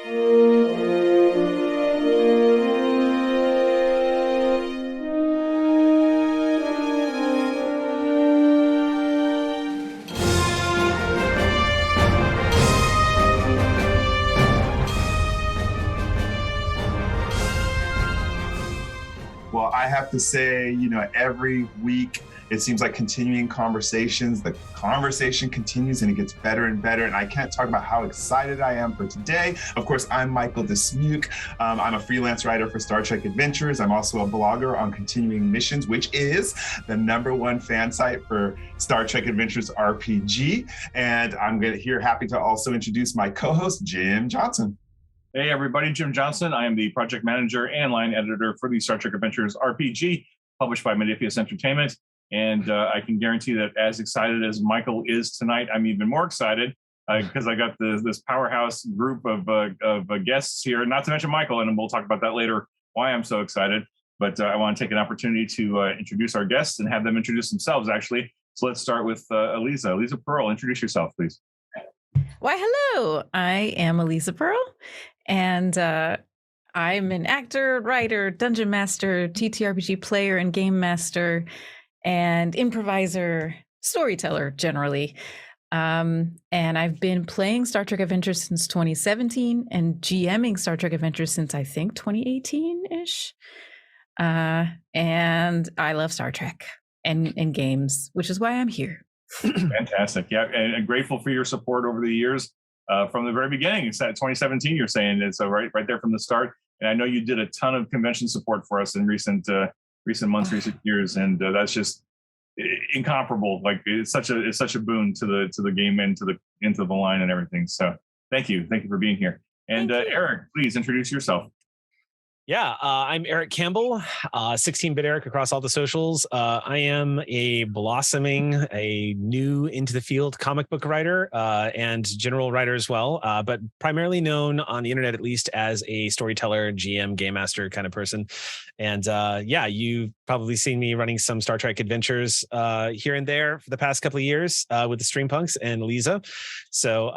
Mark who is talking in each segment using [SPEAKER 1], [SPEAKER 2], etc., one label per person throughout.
[SPEAKER 1] Well, I have to say, every week it seems like continuing conversations. The conversation continues and it gets better and better. And I can't talk about how excited I am for today. Of course, I'm Michael Dismuke. I'm a freelance writer for Star Trek Adventures. I'm also a blogger on Continuing Missions, which is the #1 fan site for Star Trek Adventures RPG. And I'm happy to also introduce my co-host, Jim Johnson.
[SPEAKER 2] Hey everybody, Jim Johnson. I am the project manager and line editor for the Star Trek Adventures RPG, published by Modiphius Entertainment. And I can guarantee that as excited as Michael is tonight, I'm even more excited because I got this powerhouse group of guests here, not to mention Michael, and we'll talk about that later, why I'm so excited. But I want to take an opportunity to introduce our guests and have them introduce themselves, actually. So let's start with Aliza. Aliza Pearl, introduce yourself, please.
[SPEAKER 3] Why, hello. I am Aliza Pearl. And I'm an actor, writer, dungeon master, TTRPG player, and game master, and improviser, storyteller generally. And I've been playing Star Trek Adventures since 2017 and GMing Star Trek Adventures since I think 2018-ish. And I love Star Trek and games, which is why I'm here.
[SPEAKER 2] Fantastic. Yeah, and grateful for your support over the years. From the very beginning, it's at 2017. You're saying it's right there from the start. And I know you did a ton of convention support for us in recent months, recent years, and that's just incomparable. Like it's such a boon to the game and into the line and everything. So thank you for being here. And Eric, please introduce yourself.
[SPEAKER 4] Yeah, I'm Eric Campbell, 16-bit Eric across all the socials. I am a new into the field comic book writer and general writer as well, but primarily known on the internet, at least, as a storyteller, GM, game master kind of person. And you've probably seen me running some Star Trek Adventures here and there for the past couple of years with the Streampunks and Aliza. So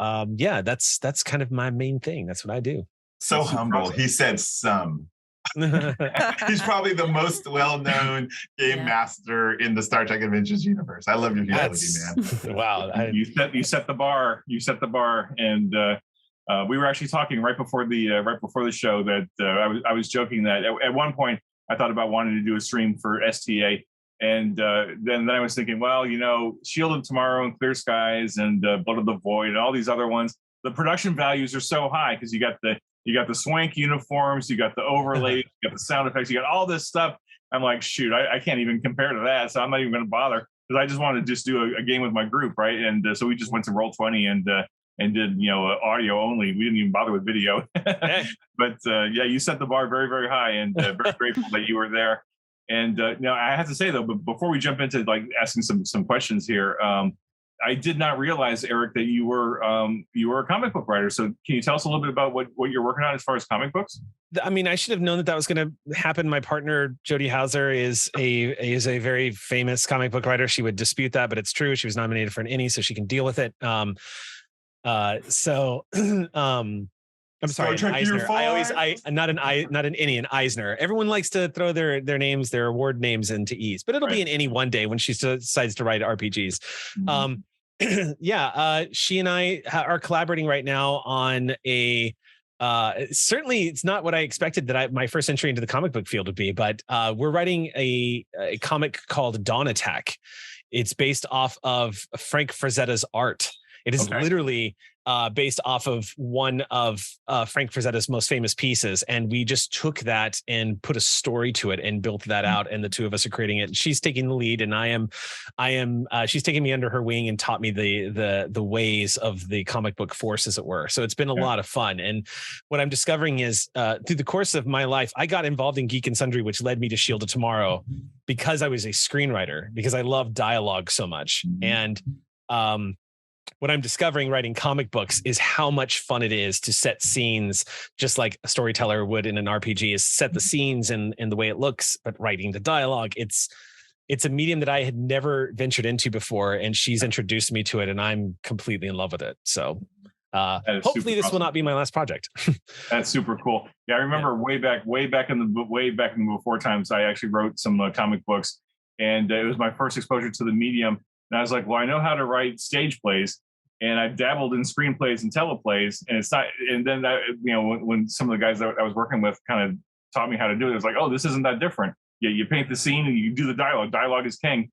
[SPEAKER 4] that's kind of my main thing. That's what I do.
[SPEAKER 1] So humble. He said some. He's probably the most well-known game master in the Star Trek Adventures universe. I love your humility, man.
[SPEAKER 4] Wow.
[SPEAKER 2] You set the bar. You set the bar. And we were actually talking right before the show that I was joking that at one point I thought about wanting to do a stream for STA. And then I was thinking, well, Shield of Tomorrow and Clear Skies and Blood of the Void and all these other ones, the production values are so high because you got the swank uniforms, you got the overlays, you got the sound effects, you got all this stuff. I'm like, shoot, I can't even compare to that. So I'm not even going to bother because I just wanted to just do a game with my group, right? And so we just went to Roll20 and did audio only. We didn't even bother with video. But you set the bar very, very high, and very grateful that you were there. And now I have to say though, but before we jump into like asking some questions here, I did not realize, Eric, that you were a comic book writer. So can you tell us a little bit about what you're working on as far as comic books?
[SPEAKER 4] I mean, I should have known that was going to happen. My partner, Jody Hauser, is a very famous comic book writer. She would dispute that, but it's true. She was nominated for an Emmy, so she can deal with it. I'm sorry, an Eisner. Not an Ennie, an Eisner. Everyone likes to throw their names, their award names into E's, but it'll be an Ennie one day when she decides to write RPGs. Mm-hmm. She and I are collaborating right now on a certainly it's not what I expected that my first entry into the comic book field would be, but we're writing a comic called Dawn Attack. It's based off of Frank Frazetta's art. It is literally based off of one of Frank Frazetta's most famous pieces. And we just took that and put a story to it and built that out. And the two of us are creating it. She's taking the lead, and she's taking me under her wing and taught me the ways of the comic book force, as it were. So it's been a lot of fun. And what I'm discovering is through the course of my life, I got involved in Geek and Sundry, which led me to Shield of Tomorrow because I was a screenwriter, because I love dialogue so much. And what I'm discovering writing comic books is how much fun it is to set scenes just like a storyteller would in an RPG, is set the scenes and the way it looks, but writing the dialogue. It's a medium that I had never ventured into before, and she's introduced me to it, and I'm completely in love with it. So Hopefully this will not be my last project.
[SPEAKER 2] That's super cool. Yeah, I remember way back in the before times, I actually wrote some comic books, and it was my first exposure to the medium. And I was like, well, I know how to write stage plays, and I've dabbled in screenplays and teleplays, and it's not. And then that, when some of the guys that I was working with kind of taught me how to do it, it was like, oh, this isn't that different. Yeah, you paint the scene and you do the dialogue. Dialogue is king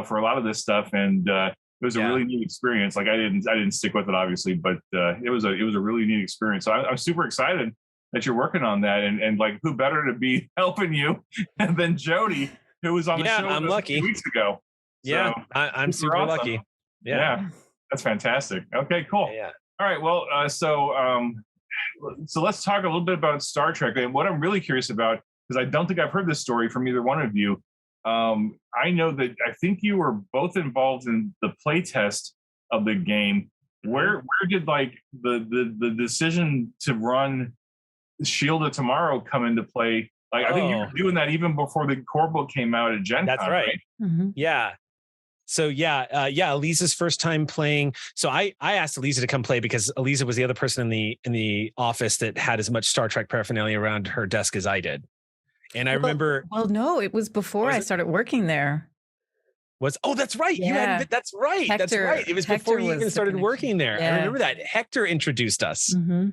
[SPEAKER 2] for a lot of this stuff, and it was a really neat experience. Like I didn't stick with it obviously, but it was a really neat experience. So I'm super excited that you're working on that, and like who better to be helping you than Jody, who was on the show
[SPEAKER 4] I'm lucky.
[SPEAKER 2] a few weeks ago.
[SPEAKER 4] Yeah, so, I'm super awesome. Lucky.
[SPEAKER 2] Yeah, that's fantastic. Okay, cool. Yeah. All right. Well, so let's talk a little bit about Star Trek. And what I'm really curious about, because I don't think I've heard this story from either one of you. I know that I think you were both involved in the play test of the game. Where did like the decision to run Shield of Tomorrow come into play? Like I think you were doing that even before the core book came out at Gen Con.
[SPEAKER 4] That's right. Mm-hmm. Yeah. So Aliza's first time playing. So I asked Aliza to come play because Aliza was the other person in the office that had as much Star Trek paraphernalia around her desk as I did. And I remember.
[SPEAKER 3] Well, no, it was before I started working there.
[SPEAKER 4] That's right.
[SPEAKER 3] Yeah.
[SPEAKER 4] That's right. That's right. It was before you even started working there. Yeah. I remember that. Hector introduced us.
[SPEAKER 3] Mm-hmm.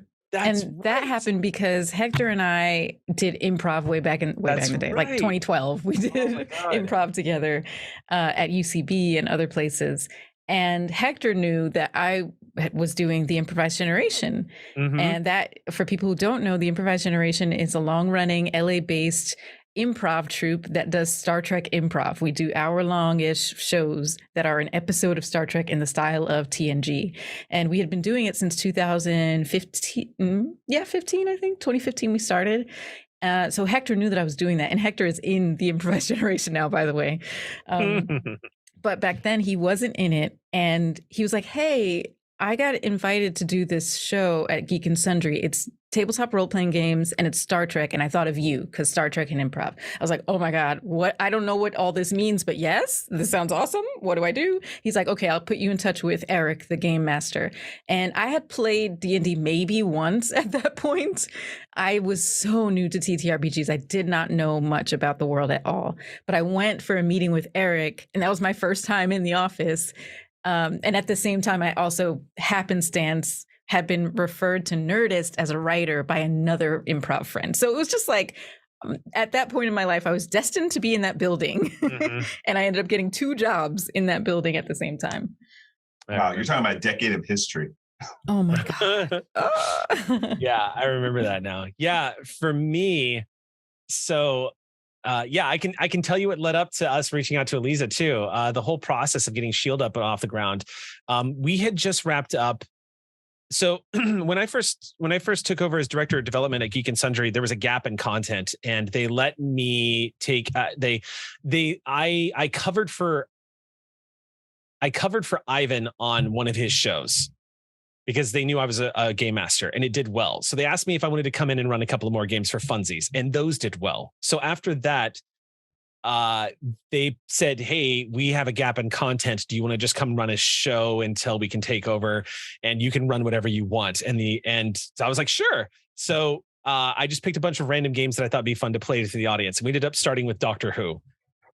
[SPEAKER 3] That happened because Hector and I did improv way back in the day, like 2012. We did improv together at UCB and other places. And Hector knew that I was doing the Improvised Generation. Mm-hmm. And that, for people who don't know, the Improvised Generation is a long-running LA-based improv troupe that does Star Trek improv. We do hour-long-ish shows that are an episode of Star Trek in the style of TNG. And we had been doing it since 2015. 2015 we started. So Hector knew that I was doing that. And Hector is in the Improvised Generation now, by the way. But back then he wasn't in it. And he was like, hey, I got invited to do this show at Geek and Sundry. It's tabletop role-playing games and it's Star Trek. And I thought of you because Star Trek and improv. I was like, oh my God, what? I don't know what all this means, but yes, this sounds awesome. What do I do? He's like, okay, I'll put you in touch with Eric, the game master. And I had played D&D maybe once at that point. I was so new to TTRPGs. I did not know much about the world at all. But I went for a meeting with Eric, and that was my first time in the office. And at the same time, I also happenstance had been referred to Nerdist as a writer by another improv friend. So it was just like, at that point in my life, I was destined to be in that building. Mm-hmm. And I ended up getting 2 jobs in that building at the same time.
[SPEAKER 1] Wow, you're talking about a decade of history.
[SPEAKER 3] Oh my God.
[SPEAKER 4] Yeah, I remember that now. Yeah, for me, so I can tell you what led up to us reaching out to Aliza too. The whole process of getting Shield up and off the ground. We had just wrapped up. So when I first took over as director of development at Geek and Sundry, there was a gap in content, and they let me take. I covered for Ivan on one of his shows, because they knew I was a game master and it did well. So they asked me if I wanted to come in and run a couple of more games for funsies, and those did well. So after that, they said, hey, we have a gap in content. Do you want to just come run a show until we can take over, and you can run whatever you want? And so I was like, sure. So I just picked a bunch of random games that I thought would be fun to play to the audience. And we ended up starting with Doctor Who.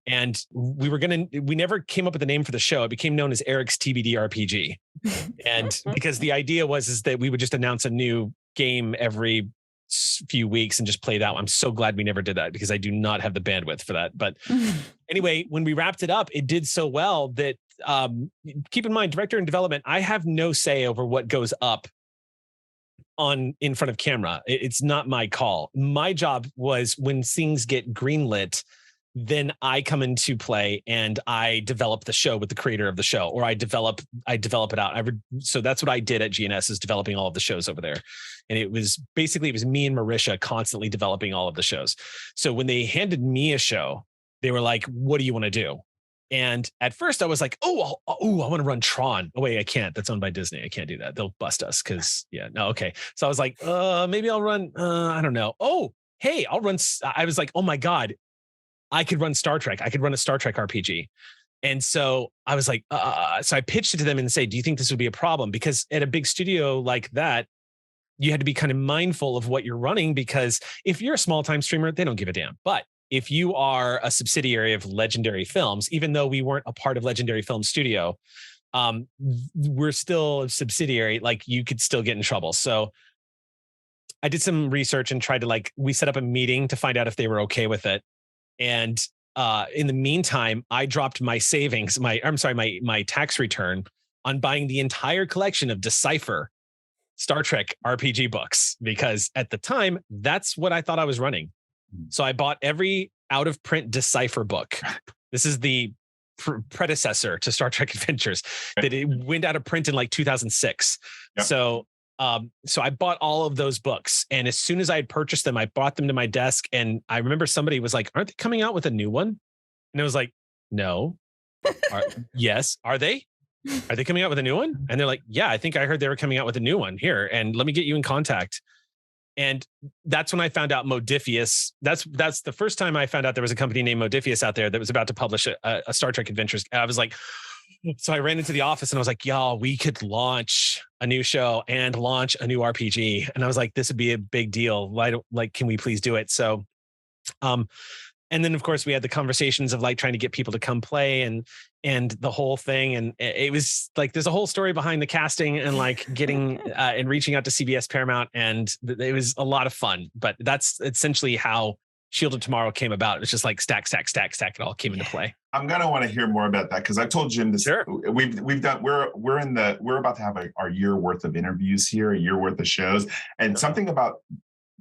[SPEAKER 4] And we never came up with a name for the show. It became known as Eric's TBD RPG. And because the idea was that we would just announce a new game every few weeks and just play that one. I'm so glad we never did that, because I do not have the bandwidth for that. But anyway, when we wrapped it up, it did so well that keep in mind, director and development, I have no say over what goes up in front of camera. It's not my call. My job was, when things get greenlit, then I come into play and I develop the show with the creator of the show, or I develop it out. So that's what I did at GNS, is developing all of the shows over there. And it was me and Marisha constantly developing all of the shows. So when they handed me a show, they were like, what do you want to do? And at first I was like, I want to run Tron. Oh wait, I can't. That's owned by Disney. I can't do that. They'll bust us. Okay. So I was like, maybe I'll run, I don't know. Oh, hey, I'll run. I was like, oh my God, I could run Star Trek. I could run a Star Trek RPG. And so I was like, so I pitched it to them and say, do you think this would be a problem? Because at a big studio like that, you had to be kind of mindful of what you're running, because if you're a small time streamer, they don't give a damn. But if you are a subsidiary of Legendary Films, even though we weren't a part of Legendary Film Studio, we're still a subsidiary, like you could still get in trouble. So I did some research and tried to we set up a meeting to find out if they were okay with it. And in the meantime, I dropped my savings, my tax return on buying the entire collection of Decipher Star Trek RPG books, because at the time, that's what I thought I was running. So I bought every out of print Decipher book. This is the predecessor to Star Trek Adventures that it went out of print in 2006. Yep. So I bought all of those books, and as soon as I had purchased them, I brought them to my desk. And I remember somebody was like, "Aren't they coming out with a new one?" And I was like, "No." Yes, are they? Are they coming out with a new one? And they're like, "Yeah, I think I heard they were coming out with a new one. Here, and let me get you in contact." And that's when I found out Modifius. That's the first time I found out there was a company named Modifius out there that was about to publish a Star Trek Adventures. I was like, so I ran into the office and I was like, y'all, we could launch a new show and launch a new RPG. And I was like, this would be a big deal. Why don't, can we please do it? So, and then of course we had the conversations of trying to get people to come play and the whole thing. And it was there's a whole story behind the casting and getting and reaching out to CBS Paramount. And it was a lot of fun, but that's essentially how Shield of Tomorrow came about. It was just stack. It all came into play. I'm
[SPEAKER 1] going to want to hear more about that, because I told Jim this.
[SPEAKER 4] Sure.
[SPEAKER 1] We've done. We're about to have our year worth of interviews here, a year worth of shows, and something about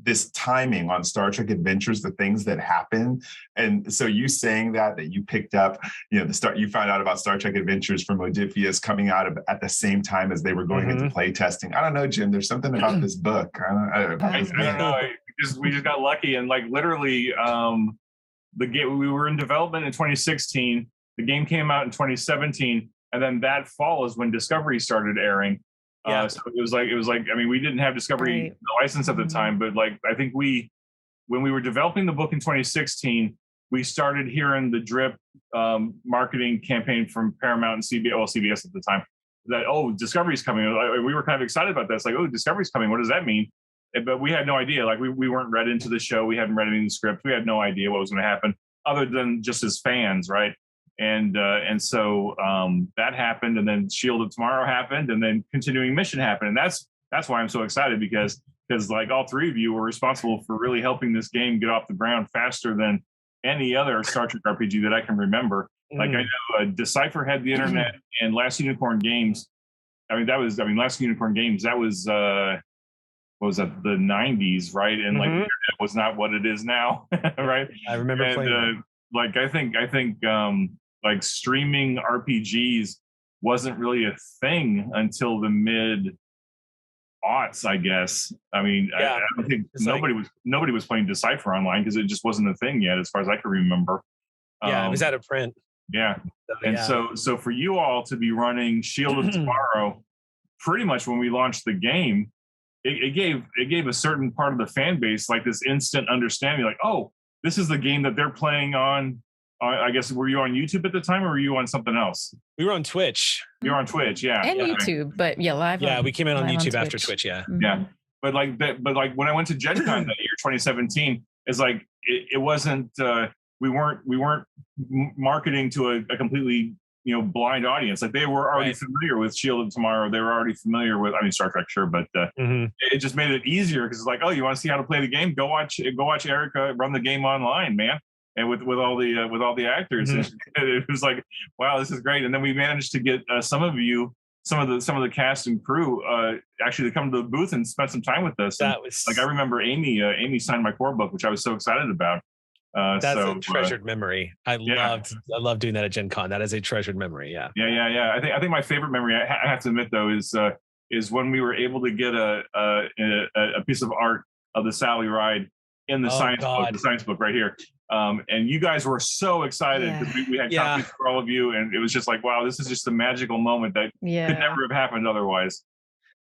[SPEAKER 1] this timing on Star Trek Adventures, the things that happen. And so you saying that you picked up, you found out about Star Trek Adventures from Modifius coming out at the same time as they were going into play testing. I don't know, Jim, there's something about this book. I don't
[SPEAKER 2] know. We just got lucky, and literally the game, we were in development in 2016. The game came out in 2017, and then that fall is when Discovery started airing. Yeah. So it was I mean, we didn't have Discovery license at the time, but I think when we were developing the book in 2016, we started hearing the drip marketing campaign from Paramount and CBS at the time that, Discovery's coming. We were kind of excited about that. It's Discovery's coming. What does that mean? But we had no idea. We weren't read into the show. We hadn't read any of the script. We had no idea what was going to happen, other than just as fans, right? And so that happened, and then Shield of Tomorrow happened, and then Continuing Mission happened, and that's why I'm so excited, because all three of you were responsible for really helping this game get off the ground faster than any other Star Trek RPG that I can remember. I know Decipher had the internet, and Last Unicorn Games. Last Unicorn Games. That was what was that, the 90s, right? And the internet was not what it is now, right?
[SPEAKER 4] I remember playing.
[SPEAKER 2] I think streaming RPGs wasn't really a thing until the mid aughts, I guess. I don't think nobody was playing Decipher online, because it just wasn't a thing yet, as far as I can remember.
[SPEAKER 4] It was out of print.
[SPEAKER 2] Yeah. So for you all to be running Shield of Tomorrow, pretty much when we launched the game, it gave a certain part of the fan base this instant understanding, this is the game that they're playing on. I guess, were you on YouTube at the time, or were you on something else?
[SPEAKER 4] We were on Twitch.
[SPEAKER 2] You were on Twitch, yeah.
[SPEAKER 3] And YouTube, but live.
[SPEAKER 4] Yeah, we came in on YouTube after Twitch, yeah.
[SPEAKER 2] Mm-hmm. Yeah. But when I went to Gen Con that year, 2017, it's it wasn't, we weren't marketing to a completely, blind audience. They were already familiar with Shield of Tomorrow. They were already familiar with, Star Trek, sure, but it just made it easier, because it's you want to see how to play the game? Go watch Erica run the game online, man. And with all the actors, it was wow, this is great. And then we managed to get some of the cast and crew actually to come to the booth and spend some time with us. That was I remember Amy signed my core book, which I was so excited about.
[SPEAKER 4] That's a treasured memory. I love doing that at Gen Con. That is a treasured memory. Yeah.
[SPEAKER 2] I think my favorite memory, I have to admit though, is when we were able to get a piece of art of the Sally ride in the science book right here. And you guys were so excited, because we had copies for all of you, and it was just wow, this is just a magical moment that could never have happened otherwise.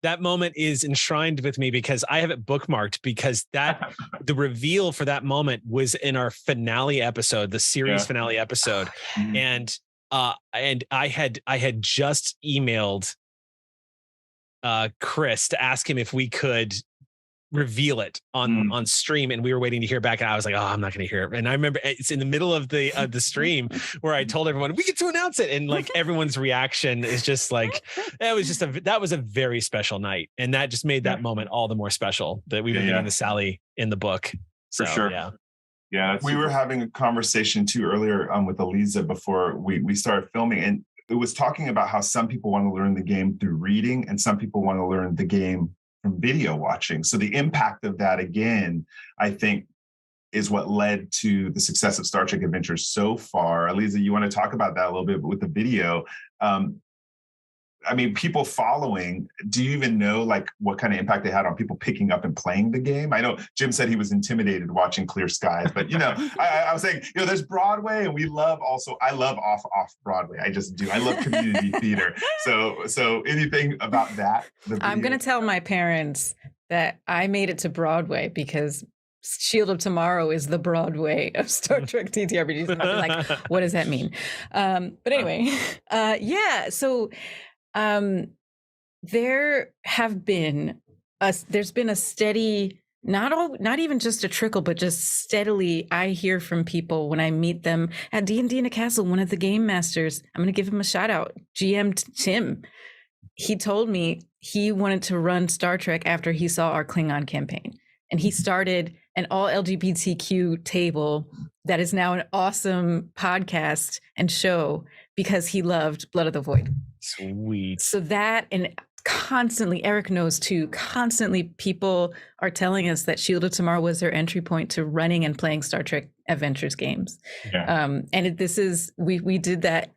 [SPEAKER 4] That moment is enshrined with me, because I have it bookmarked, because the reveal for that moment was in our finale episode, the series finale episode. And And I had just emailed Chris to ask him if we could reveal it on stream, and we were waiting to hear back, and I was like, oh, I'm not going to hear it. And I remember it's in the middle of the stream where I told everyone we get to announce it, and like everyone's reaction is just like, that was a very special night, and that just made that moment all the more special that we were getting the Sally in the book. So,
[SPEAKER 2] for sure. Yeah.
[SPEAKER 1] We were having a conversation too earlier with Aliza before we started filming, and it was talking about how some people want to learn the game through reading and some people want to learn the game from video watching. So the impact of that, again, I think, is what led to the success of Star Trek Adventures so far. Aliza, you want to talk about that a little bit with the video? I mean, people following, do you even know like what kind of impact they had on people picking up and playing the game? I know Jim said he was intimidated watching Clear Skies, but I was saying, there's Broadway, and I love off Broadway. I just do. I love community theater. So anything about that?
[SPEAKER 3] I'm going to tell my parents that I made it to Broadway because Shield of Tomorrow is the Broadway of Star Trek TTRPGs. And I've been like, what does that mean? But anyway, so there's been a steady, not even just a trickle, but just steadily, I hear from people when I meet them at D&D in a Castle. One of the game masters, I'm going to give him a shout out, GM Tim. He told me he wanted to run Star Trek after he saw our Klingon campaign. And he started an all LGBTQ table that is now an awesome podcast and show because he loved Blood of the Void.
[SPEAKER 4] Sweet.
[SPEAKER 3] So that, and constantly, Eric knows too, constantly people are telling us that Shield of Tomorrow was their entry point to running and playing Star Trek Adventures games. Yeah. We did that.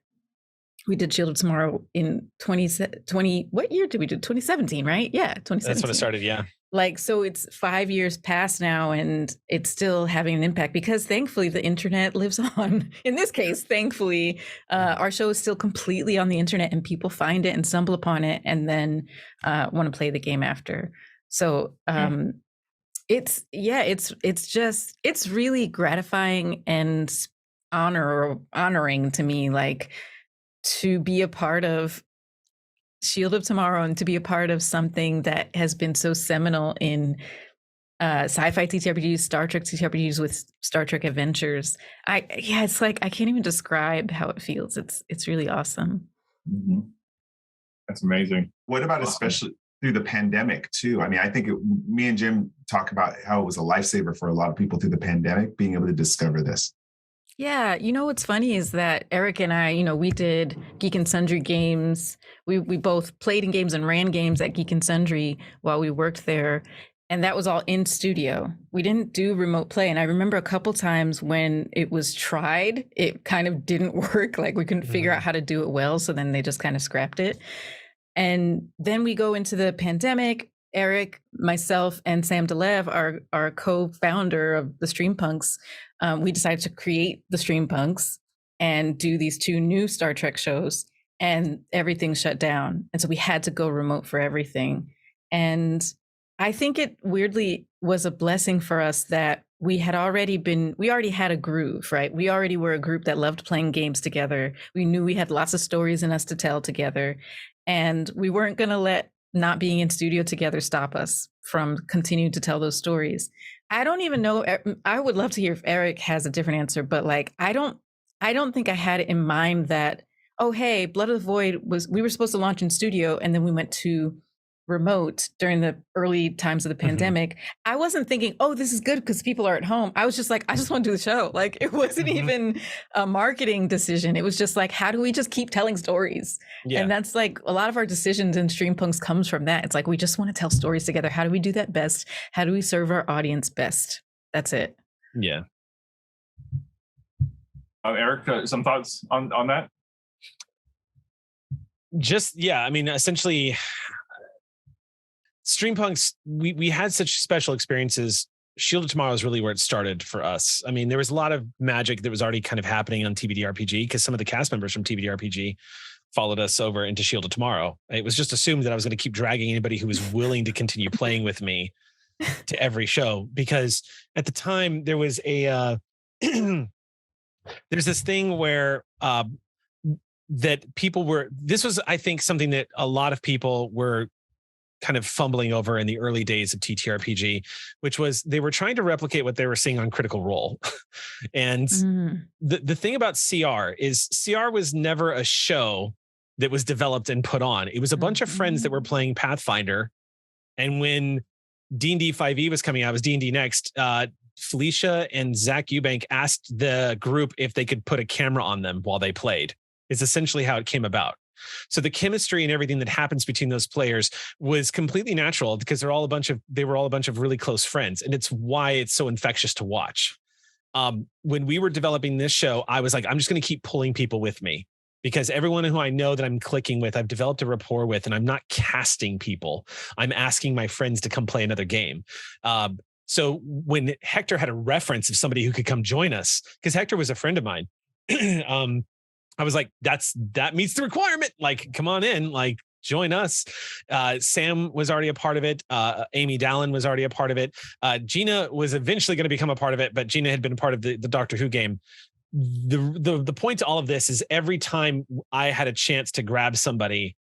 [SPEAKER 3] We did Shield of Tomorrow in 2020. What year did we do? 2017, right? Yeah, 2017.
[SPEAKER 4] That's when it started, yeah.
[SPEAKER 3] Like, so it's 5 years past now, and it's still having an impact because thankfully the internet lives on. In this case, thankfully, our show is still completely on the internet, and people find it and stumble upon it and then want to play the game after. So it's really gratifying and honoring to me, like, to be a part of Shield of Tomorrow and to be a part of something that has been so seminal in sci-fi TTRPGs, Star Trek TTRPGs with Star Trek Adventures. It's like I can't even describe how it feels. It's really awesome.
[SPEAKER 2] Mm-hmm. That's amazing.
[SPEAKER 1] What about especially through the pandemic too? I mean, I think me and Jim talk about how it was a lifesaver for a lot of people through the pandemic, being able to discover this.
[SPEAKER 3] Yeah, what's funny is that Eric and I, we did Geek and Sundry games. We both played in games and ran games at Geek and Sundry while we worked there. And that was all in studio. We didn't do remote play. And I remember a couple times when it was tried, it kind of didn't work. Like we couldn't figure out how to do it well. So then they just kind of scrapped it. And then we go into the pandemic. Eric, myself, and Sam Delev, our co-founder of the Streampunks, we decided to create the Streampunks and do these 2 new Star Trek shows, and everything shut down. And so we had to go remote for everything. And I think it weirdly was a blessing for us that we already had a groove, right? We already were a group that loved playing games together. We knew we had lots of stories in us to tell together. And we weren't going to let not being in studio together stop us from continuing to tell those stories. I don't even know. I would love to hear if Eric has a different answer, but like, I don't think I had it in mind that, oh, hey, Blood of the Void we were supposed to launch in studio, and then we went to remote during the early times of the pandemic. I wasn't thinking, oh, this is good because people are at home. I was just like, I just want to do the show. Like, it wasn't even a marketing decision. It was just like, how do we just keep telling stories? Yeah. And that's like a lot of our decisions in Streampunks comes from that. It's like, we just want to tell stories together. How do we do that best? How do we serve our audience best? That's it.
[SPEAKER 4] Yeah.
[SPEAKER 2] Eric, some thoughts on that?
[SPEAKER 4] I mean, essentially, Streampunks, we had such special experiences. Shield of Tomorrow is really where it started for us. I mean, there was a lot of magic that was already kind of happening on TBD RPG because some of the cast members from TBD RPG followed us over into Shield of Tomorrow. It was just assumed that I was going to keep dragging anybody who was willing to continue playing with me to every show, because at the time there was there's this thing where that people were, this was, I think, something that a lot of people were kind of fumbling over in the early days of TTRPG, which was they were trying to replicate what they were seeing on Critical Role. And the thing about CR is CR was never a show that was developed and put on. It was a bunch of friends that were playing Pathfinder. And when D&D 5e was coming out, it was D&D Next, Felicia and Zach Eubank asked the group if they could put a camera on them while they played. It's essentially how it came about. So the chemistry and everything that happens between those players was completely natural because they were all a bunch of really close friends. And it's why it's so infectious to watch. When we were developing this show, I was like, I'm just going to keep pulling people with me because everyone who I know that I'm clicking with, I've developed a rapport with, and I'm not casting people. I'm asking my friends to come play another game. So when Hector had a reference of somebody who could come join us, because Hector was a friend of mine, I was like, that meets the requirement. Like, come on in, like, join us. Sam was already a part of it. Amy Dallin was already a part of it. Gina was eventually going to become a part of it, but Gina had been a part of the Doctor Who game. The point to all of this is every time I had a chance to grab somebody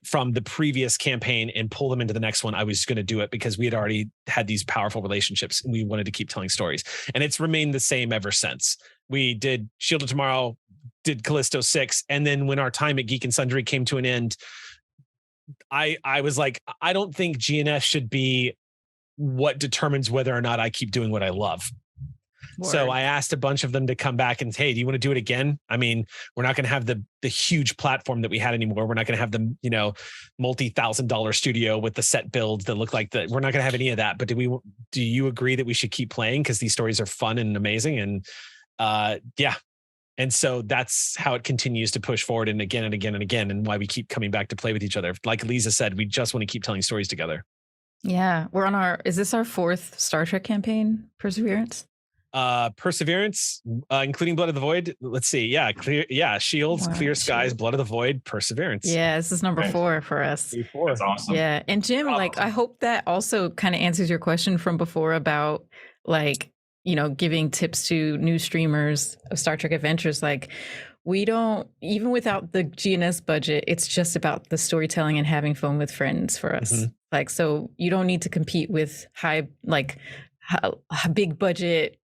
[SPEAKER 4] from the previous campaign and pull them into the next one, I was going to do it because we had already had these powerful relationships and we wanted to keep telling stories. And it's remained the same ever since. We did Shield of Tomorrow, did Callisto 6, and then when our time at Geek and Sundry came to an end, I was like, I don't think GNS should be what determines whether or not I keep doing what I love. Word. So I asked a bunch of them to come back and say, hey, do you want to do it again? I mean, we're not going to have the huge platform that we had anymore. We're not going to have the, multi-$1,000 studio with the set builds that look like that. We're not going to have any of that. But do you agree that we should keep playing? Because these stories are fun and amazing. And yeah. And so that's how it continues to push forward and again and again and again, and why we keep coming back to play with each other. Like Aliza said, we just want to keep telling stories together.
[SPEAKER 3] Yeah. We're on is this our 4th Star Trek campaign, Perseverance?
[SPEAKER 4] Perseverance, including Blood of the Void. Let's see. Yeah. Shields, Clear Skies, Blood of the Void, Perseverance.
[SPEAKER 3] Yeah. This is number 4 for us.
[SPEAKER 2] That's awesome.
[SPEAKER 3] Yeah. And Jim, I hope that also kind of answers your question from before about giving tips to new streamers of Star Trek Adventures. Like, we don't, even without the GNS budget, it's just about the storytelling and having fun with friends for us. Mm-hmm. Like, so you don't need to compete with big budget,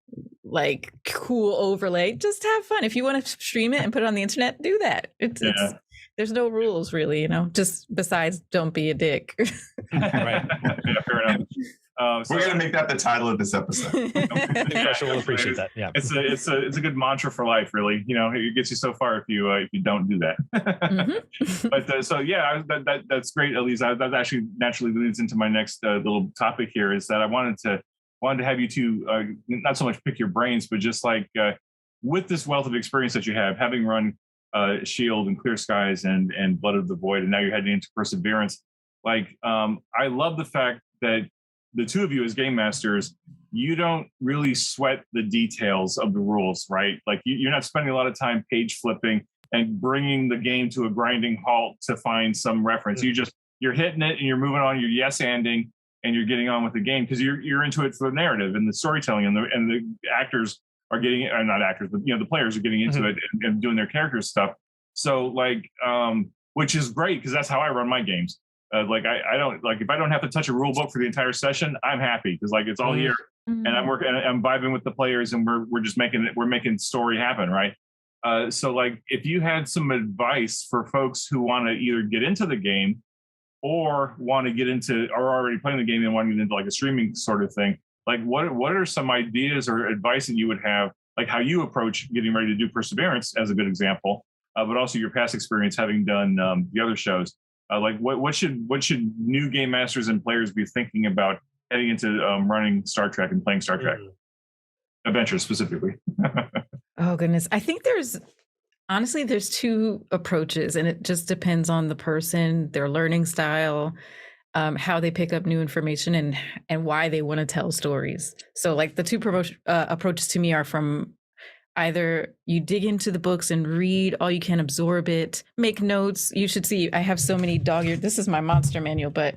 [SPEAKER 3] like cool overlay. Just have fun. If you want to stream it and put it on the internet, do that. There's no rules really, just besides don't be a dick.
[SPEAKER 2] Right. Yeah, fair enough.
[SPEAKER 1] We're gonna make that the title of this episode.
[SPEAKER 4] We'll appreciate that. Yeah,
[SPEAKER 2] it's a good mantra for life, really. It gets you so far if you don't do that. Mm-hmm. But that's great, Aliza. That actually naturally leads into my next little topic here. Is that I wanted to have you two not so much pick your brains, but just like with this wealth of experience that you have, having run Shield and Clear Skies and Blood of the Void, and now you're heading into Perseverance. I love the fact that the two of you as game masters, you don't really sweat the details of the rules, right? Like you're not spending a lot of time page flipping and bringing the game to a grinding halt to find some reference. Mm-hmm. You're hitting it and you're moving on, you're yes-anding, and you're getting on with the game because you're into it for the narrative and the storytelling, and the actors are getting, or not actors, but the players are getting into it and doing their character stuff. So which is great because that's how I run my games. I don't if I don't have to touch a rule book for the entire session, I'm happy because it's all here, and I'm working, and I'm vibing with the players, and we're making story happen, right? So if you had some advice for folks who want to either get into the game or want to get into, or already playing the game and want to get into a streaming sort of thing, what are some ideas or advice that you would have, how you approach getting ready to do Perseverance as a good example, but also your past experience having done the other shows. What should new game masters and players be thinking about heading into running Star Trek and playing Star Trek Adventures specifically?
[SPEAKER 3] Oh goodness, I think there's 2 approaches, and it just depends on the person, their learning style, how they pick up new information, and why they want to tell stories. So the 2 approaches to me are from either you dig into the books and read all you can, absorb it, make notes. You should see, I have so many this is my monster manual, but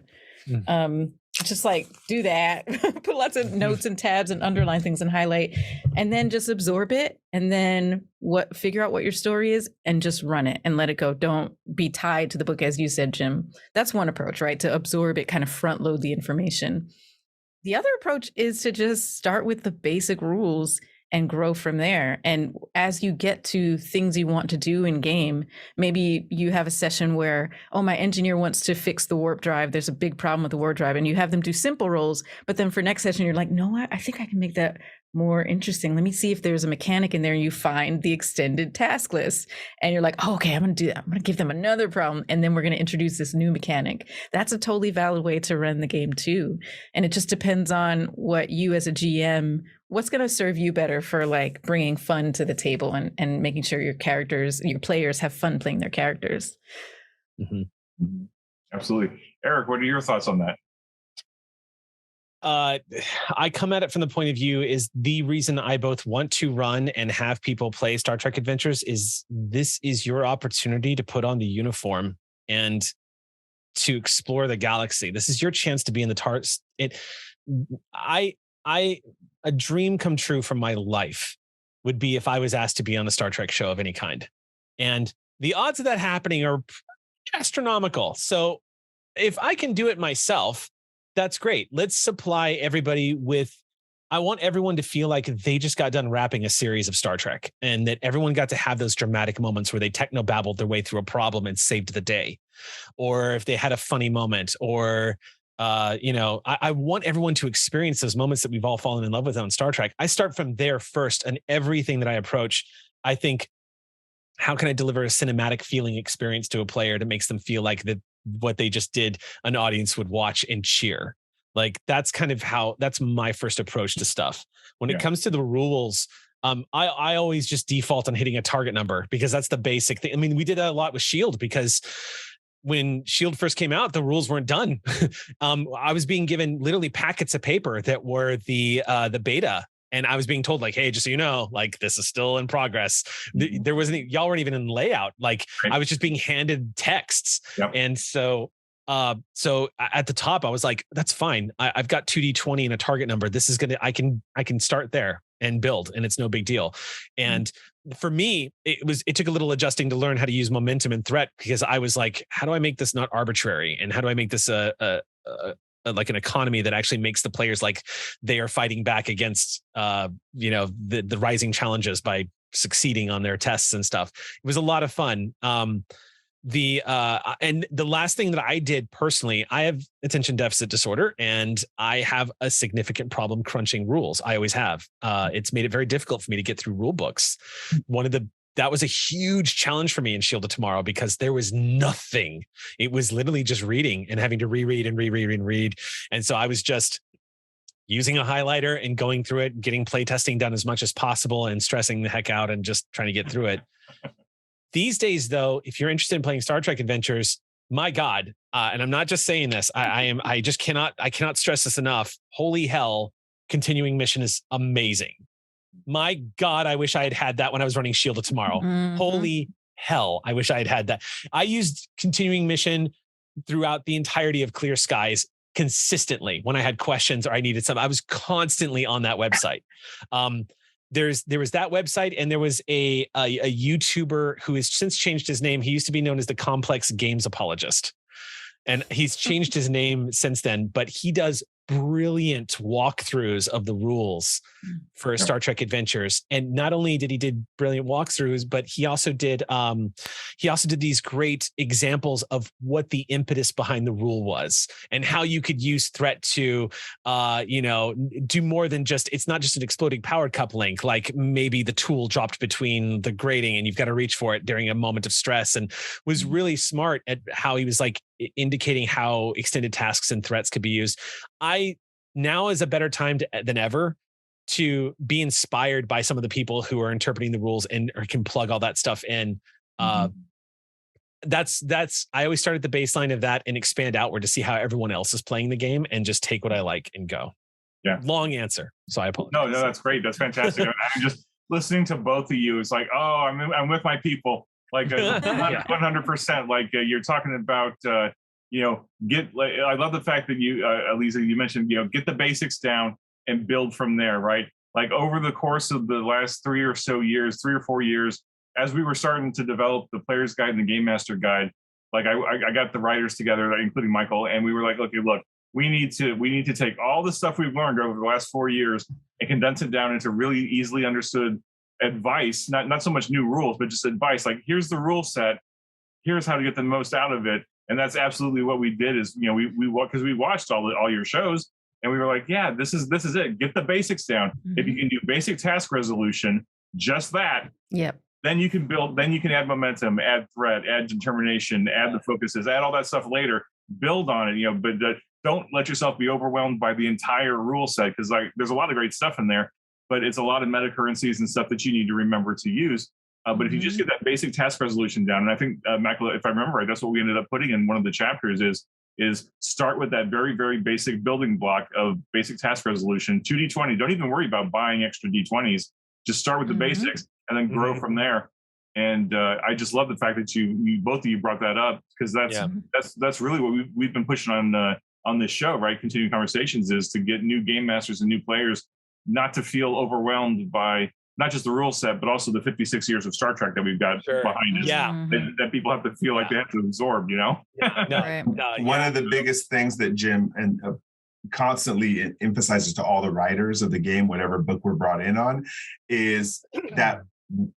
[SPEAKER 3] just like do that, put lots of notes and tabs and underline things and highlight, and then just absorb it, and then figure out what your story is and just run it and let it go. Don't be tied to the book, as you said, Jim. That's one approach, right? To absorb it, kind of front load the information. The other approach is to just start with the basic rules and grow from there. And as you get to things you want to do in game, maybe you have a session where, oh, my engineer wants to fix the warp drive. There's a big problem with the warp drive, and you have them do simple rolls. But then for next session, you're like, no, I think I can make that more interesting. Let me see if there's a mechanic in there. And you find the extended task list, and you're like, oh, okay, I'm going to do that. I'm going to give them another problem, and then we're going to introduce this new mechanic. That's a totally valid way to run the game too. And it just depends on what you as a GM, what's going to serve you better for like bringing fun to the table and making sure your players have fun playing their characters.
[SPEAKER 2] Mm-hmm. Absolutely. Eric, what are your thoughts on that?
[SPEAKER 4] I come at it from the point of view is the reason I both want to run and have people play Star Trek Adventures is this is your opportunity to put on the uniform and to explore the galaxy. This is your chance to be in the TARDIS. A dream come true from my life would be if I was asked to be on a Star Trek show of any kind. And the odds of that happening are astronomical. So if I can do it myself, that's great. Let's supply everybody with, I want everyone to feel like they just got done wrapping a series of Star Trek, and that everyone got to have those dramatic moments where they techno-babbled their way through a problem and saved the day. Or if they had a funny moment, or, I want everyone to experience those moments that we've all fallen in love with on Star Trek. I start from there first, and everything that I approach, I think, how can I deliver a cinematic feeling experience to a player that makes them feel like that what they just did, an audience would watch and cheer. Like that's my first approach to stuff. When it comes to the rules, I always just default on hitting a target number because that's the basic thing. I mean, we did that a lot with Shield because when Shield first came out, the rules weren't done. I was being given literally packets of paper that were the beta. And I was being told, like, hey, just so you know, like, this is still in progress. There wasn't, y'all weren't even in layout. Like, right. I was just being handed texts. Yep. And so at the top, I was like, that's fine. I've got 2D20 and a target number. This is I can start there and build, and it's no big deal. And for me, it took a little adjusting to learn how to use momentum and threat, because I was like, how do I make this not arbitrary? And how do I make this like an economy that actually makes the players like they are fighting back against, the rising challenges by succeeding on their tests and stuff. It was a lot of fun. And the last thing that I did personally, I have attention deficit disorder, and I have a significant problem crunching rules. I always have. It's made it very difficult for me to get through rule books. That was a huge challenge for me in Shield of Tomorrow because there was nothing. It was literally just reading and having to reread and reread and read. And so I was just using a highlighter and going through it, getting playtesting done as much as possible and stressing the heck out and just trying to get through it. These days, though, if you're interested in playing Star Trek Adventures, my God, and I'm not just saying this, I cannot stress this enough. Holy hell, continuing mission is amazing. My God, I wish I had that when I was running Shield of Tomorrow. Mm-hmm. Holy hell, I wish I had that. I used continuing mission throughout the entirety of Clear Skies consistently when I had questions or I needed something. I was constantly on that website. There was that website, and there was a YouTuber who has since changed his name. He used to be known as the Complex Games Apologist, and he's changed his name since then, but he does brilliant walkthroughs of the rules for Star Trek Adventures. And not only did he do brilliant walkthroughs, but he also did these great examples of what the impetus behind the rule was and how you could use threat to do more than just, it's not just an exploding power cup link, like maybe the tool dropped between the grating and you've got to reach for it during a moment of stress, and was really smart at how he was like indicating how extended tasks and threats could be used. Now is a better time than ever to be inspired by some of the people who are interpreting the rules and or can plug all that stuff in. That's I always start at the baseline of that and expand outward to see how everyone else is playing the game and just take what I like and go. Yeah. Long answer. So I apologize.
[SPEAKER 2] No, that's great. That's fantastic. I'm just listening to both of you. It's like, oh, I'm with my people. Like 100%. Like you're talking about I love the fact that you, Aliza, you mentioned, get the basics down and build from there, right? Like over the course of the last 3 or 4 years, as we were starting to develop the player's guide and the game master guide, like I got the writers together, including Michael, and we were like, okay, look, we need to take all the stuff we've learned over the last 4 years and condense it down into really easily understood advice, not so much new rules, but just advice. Like, here's the rule set, here's how to get the most out of it. And that's absolutely what we did. Is because we watched all your shows, and we were like, yeah, this is it. Get the basics down. Mm-hmm. If you can do basic task resolution, just that.
[SPEAKER 3] Yep.
[SPEAKER 2] Then you can build. Then you can add momentum, add threat, add determination, add the focuses, add all that stuff later. Build on it, but don't let yourself be overwhelmed by the entire rule set, because there's a lot of great stuff in there, but it's a lot of meta currencies and stuff that you need to remember to use. But if you just get that basic task resolution down, and I think, Michael, if I remember right, that's what we ended up putting in one of the chapters is start with that very, very basic building block of basic task resolution, 2d20. Don't even worry about buying extra d20s. Just start with the basics and then grow from there. And I just love the fact that you both of you brought that up, because that's really what we've been pushing on this show, right? Continuing Conversations is to get new game masters and new players not to feel overwhelmed by not just the rule set, but also the 56 years of Star Trek that we've got behind us.
[SPEAKER 4] Yeah.
[SPEAKER 2] That people have to feel like they have to absorb,
[SPEAKER 1] One of the biggest things that Jim constantly emphasizes to all the writers of the game, whatever book we're brought in on, is that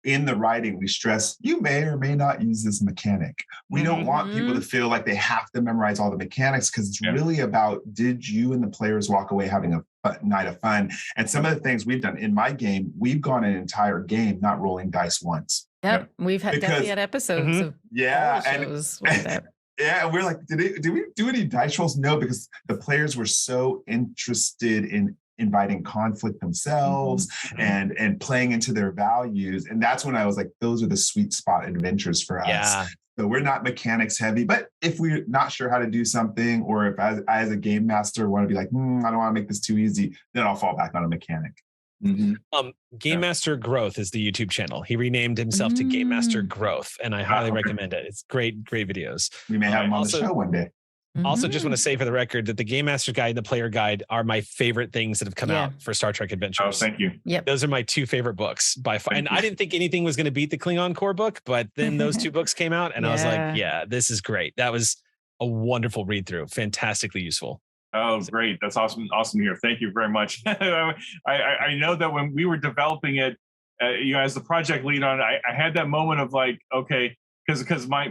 [SPEAKER 1] in the writing, we stress you may or may not use this mechanic. We don't want people to feel like they have to memorize all the mechanics, because it's really about, did you and the players walk away having a night of fun? And some of the things we've done in my game, we've gone an entire game not rolling dice once.
[SPEAKER 3] Yep. We've had episodes of shows like that.
[SPEAKER 1] Yeah, and we're like, did we do any dice rolls? No, because the players were so interested in inviting conflict themselves and playing into their values. And that's when I was like, those are the sweet spot adventures for us. Yeah. So we're not mechanics heavy, but if we're not sure how to do something, or if as a game master want to be like, I don't want to make this too easy, then I'll fall back on a mechanic.
[SPEAKER 4] Game Master Growth is the YouTube channel. He renamed himself to Game Master Growth, and I highly recommend it. It's great videos.
[SPEAKER 1] We may have him on the show one day.
[SPEAKER 4] Also, just want to say for the record that the Game Master Guide and the Player Guide are my favorite things that have come out for Star Trek Adventures.
[SPEAKER 2] Oh, thank you.
[SPEAKER 3] Yep.
[SPEAKER 4] Those are my two favorite books by far. And I didn't think anything was going to beat the Klingon Core book, but then those two books came out, and I was like, yeah, this is great. That was a wonderful read through. Fantastically useful.
[SPEAKER 2] Oh, great. That's awesome. Awesome to hear. Thank you very much. I know that when we were developing it, as the project lead on, I had that moment of like, okay, because my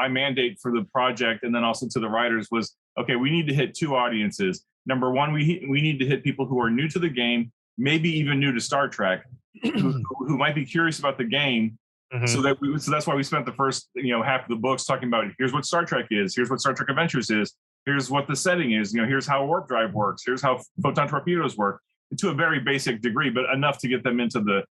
[SPEAKER 2] mandate for the project, and then also to the writers, was, okay, we need to hit two audiences. Number one, we need to hit people who are new to the game, maybe even new to Star Trek, who might be curious about the game. So that's why we spent the first half of the books talking about, here's what Star Trek is, here's what Star Trek Adventures is, here's what the setting is, here's how warp drive works, here's how photon torpedoes work, to a very basic degree, but enough to get them into the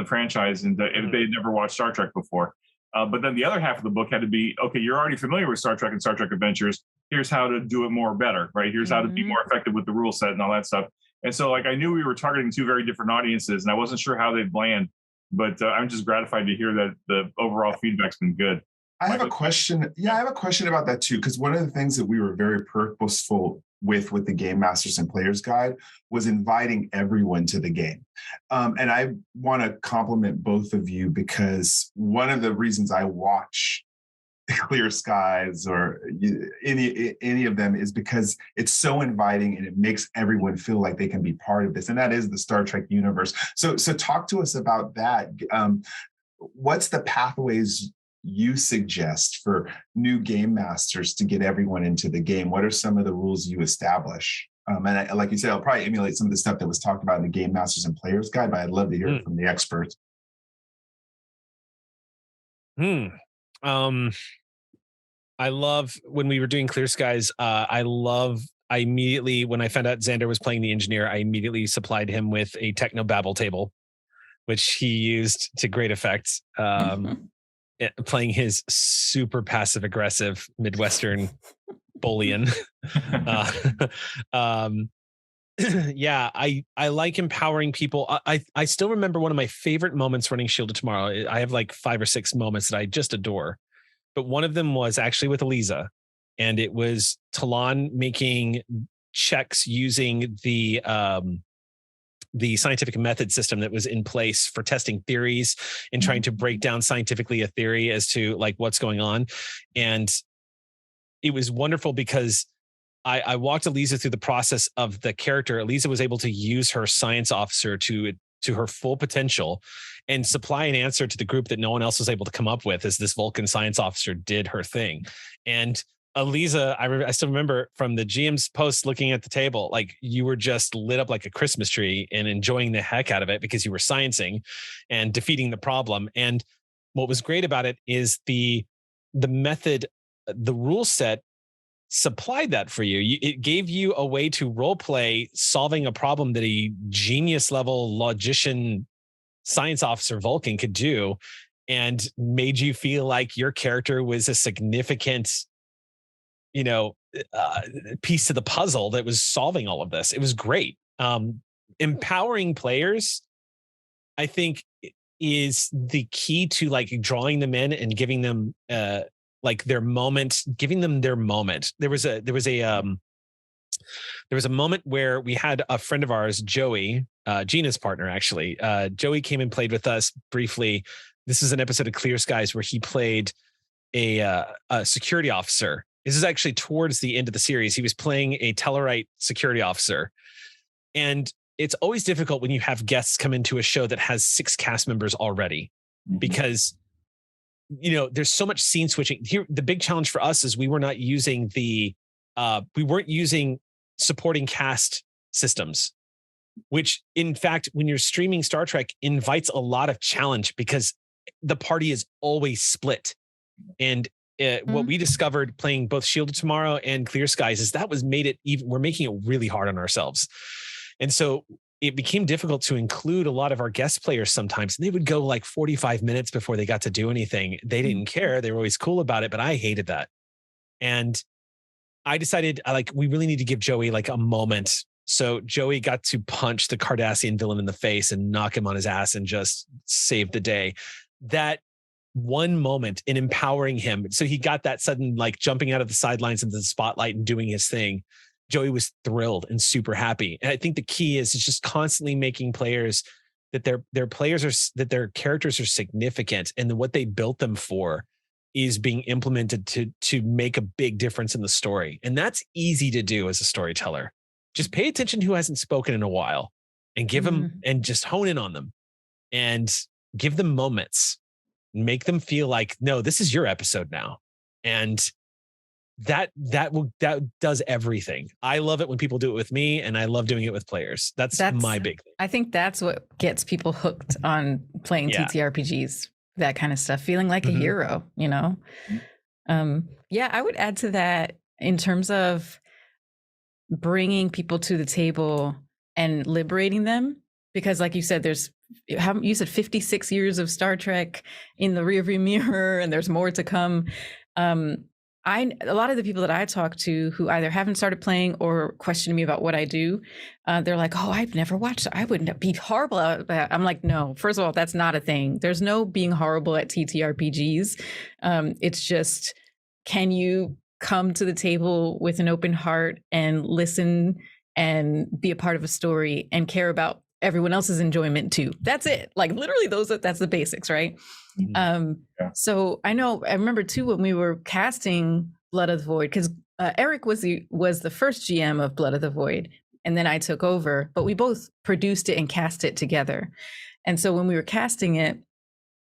[SPEAKER 2] franchise, and if they had never watched Star Trek before. But then the other half of the book had to be, okay, you're already familiar with Star Trek and Star Trek Adventures. Here's how to do it better, right? Here's how to be more effective with the rule set and all that stuff. And so, I knew we were targeting two very different audiences, and I wasn't sure how they'd land. But I'm just gratified to hear that the overall feedback's been good.
[SPEAKER 1] I have a question. Yeah, I have a question about that too, because one of the things that we were very purposeful with the Game Masters and Players Guide was inviting everyone to the game. And I want to compliment both of you, because one of the reasons I watch Clear Skies or any of them is because it's so inviting, and it makes everyone feel like they can be part of this. And that is the Star Trek universe. So talk to us about that. What's the pathways you suggest for new game masters to get everyone into the game? What are some of the rules you establish? And like you said, I'll probably emulate some of the stuff that was talked about in the Game Masters and Players Guide, but I'd love to hear it from the experts.
[SPEAKER 4] I love when we were doing Clear Skies. I immediately, when I found out Xander was playing the engineer, I immediately supplied him with a techno babble table, which he used to great effect. Playing his super passive aggressive Midwestern bullion. Yeah, I like empowering people. I still remember one of my favorite moments running Shield of Tomorrow. I have like 5 or 6 moments that I just adore, but one of them was actually with Aliza, and it was Talon making checks using the scientific method system that was in place for testing theories and trying to break down scientifically a theory as to like what's going on. And it was wonderful because I walked Aliza through the process of the character. Aliza was able to use her science officer to her full potential and supply an answer to the group that no one else was able to come up with as this Vulcan science officer did her thing. And Aliza, I still remember from the GM's post looking at the table, like you were just lit up like a Christmas tree and enjoying the heck out of it because you were sciencing and defeating the problem. And what was great about it is the method, the rule set supplied that for you. It gave you a way to role play solving a problem that a genius level logician science officer Vulcan could do, and made you feel like your character was a significant, piece to the puzzle that was solving all of this. It was great. Empowering players, I think, is the key to like drawing them in and giving them like their moment, giving them their moment. There was a moment where we had a friend of ours, Joey, Gina's partner, actually. Joey came and played with us briefly. This is an episode of Clear Skies where he played a security officer. This is actually towards the end of the series. He was playing a Tellarite security officer. And it's always difficult when you have guests come into a show that has 6 cast members already, because there's so much scene switching. Here, the big challenge for us is we weren't using supporting cast systems, which in fact, when you're streaming Star Trek, invites a lot of challenge because the party is always split. And what we discovered playing both Shield of Tomorrow and Clear Skies is that we're making it really hard on ourselves. And so it became difficult to include a lot of our guest players sometimes. And they would go like 45 minutes before they got to do anything. They didn't care. They were always cool about it, but I hated that. And I decided we really need to give Joey like a moment. So Joey got to punch the Cardassian villain in the face and knock him on his ass and just save the day. That one moment in empowering him. So he got that sudden like jumping out of the sidelines into the spotlight and doing his thing. Joey was thrilled and super happy. And I think the key is just constantly making players that their characters are significant, and what they built them for is being implemented to make a big difference in the story. And that's easy to do as a storyteller. Just pay attention to who hasn't spoken in a while and give them and just hone in on them and give them moments, make them feel like, no, this is your episode now. And that does everything. I love it when people do it with me, and I love doing it with players. That's my big thing. I
[SPEAKER 3] think that's what gets people hooked on playing TTRPGs, that kind of stuff, feeling like a hero, I would add to that in terms of bringing people to the table and liberating them, because like you said, you said 56 years of Star Trek in the rearview mirror, and there's more to come. A lot of the people that I talk to who either haven't started playing or question me about what I do, they're like, "Oh, I've never watched it. I wouldn't be horrible at that." I'm like, "No, first of all, that's not a thing. There's no being horrible at TTRPGs. It's just, can you come to the table with an open heart and listen and be a part of a story and care about everyone else's enjoyment too? That's it. Like literally that's the basics, right?" So I remember too when we were casting Blood of the Void, because Eric was the first GM of Blood of the Void, and then I took over, but we both produced it and cast it together. And so when we were casting it,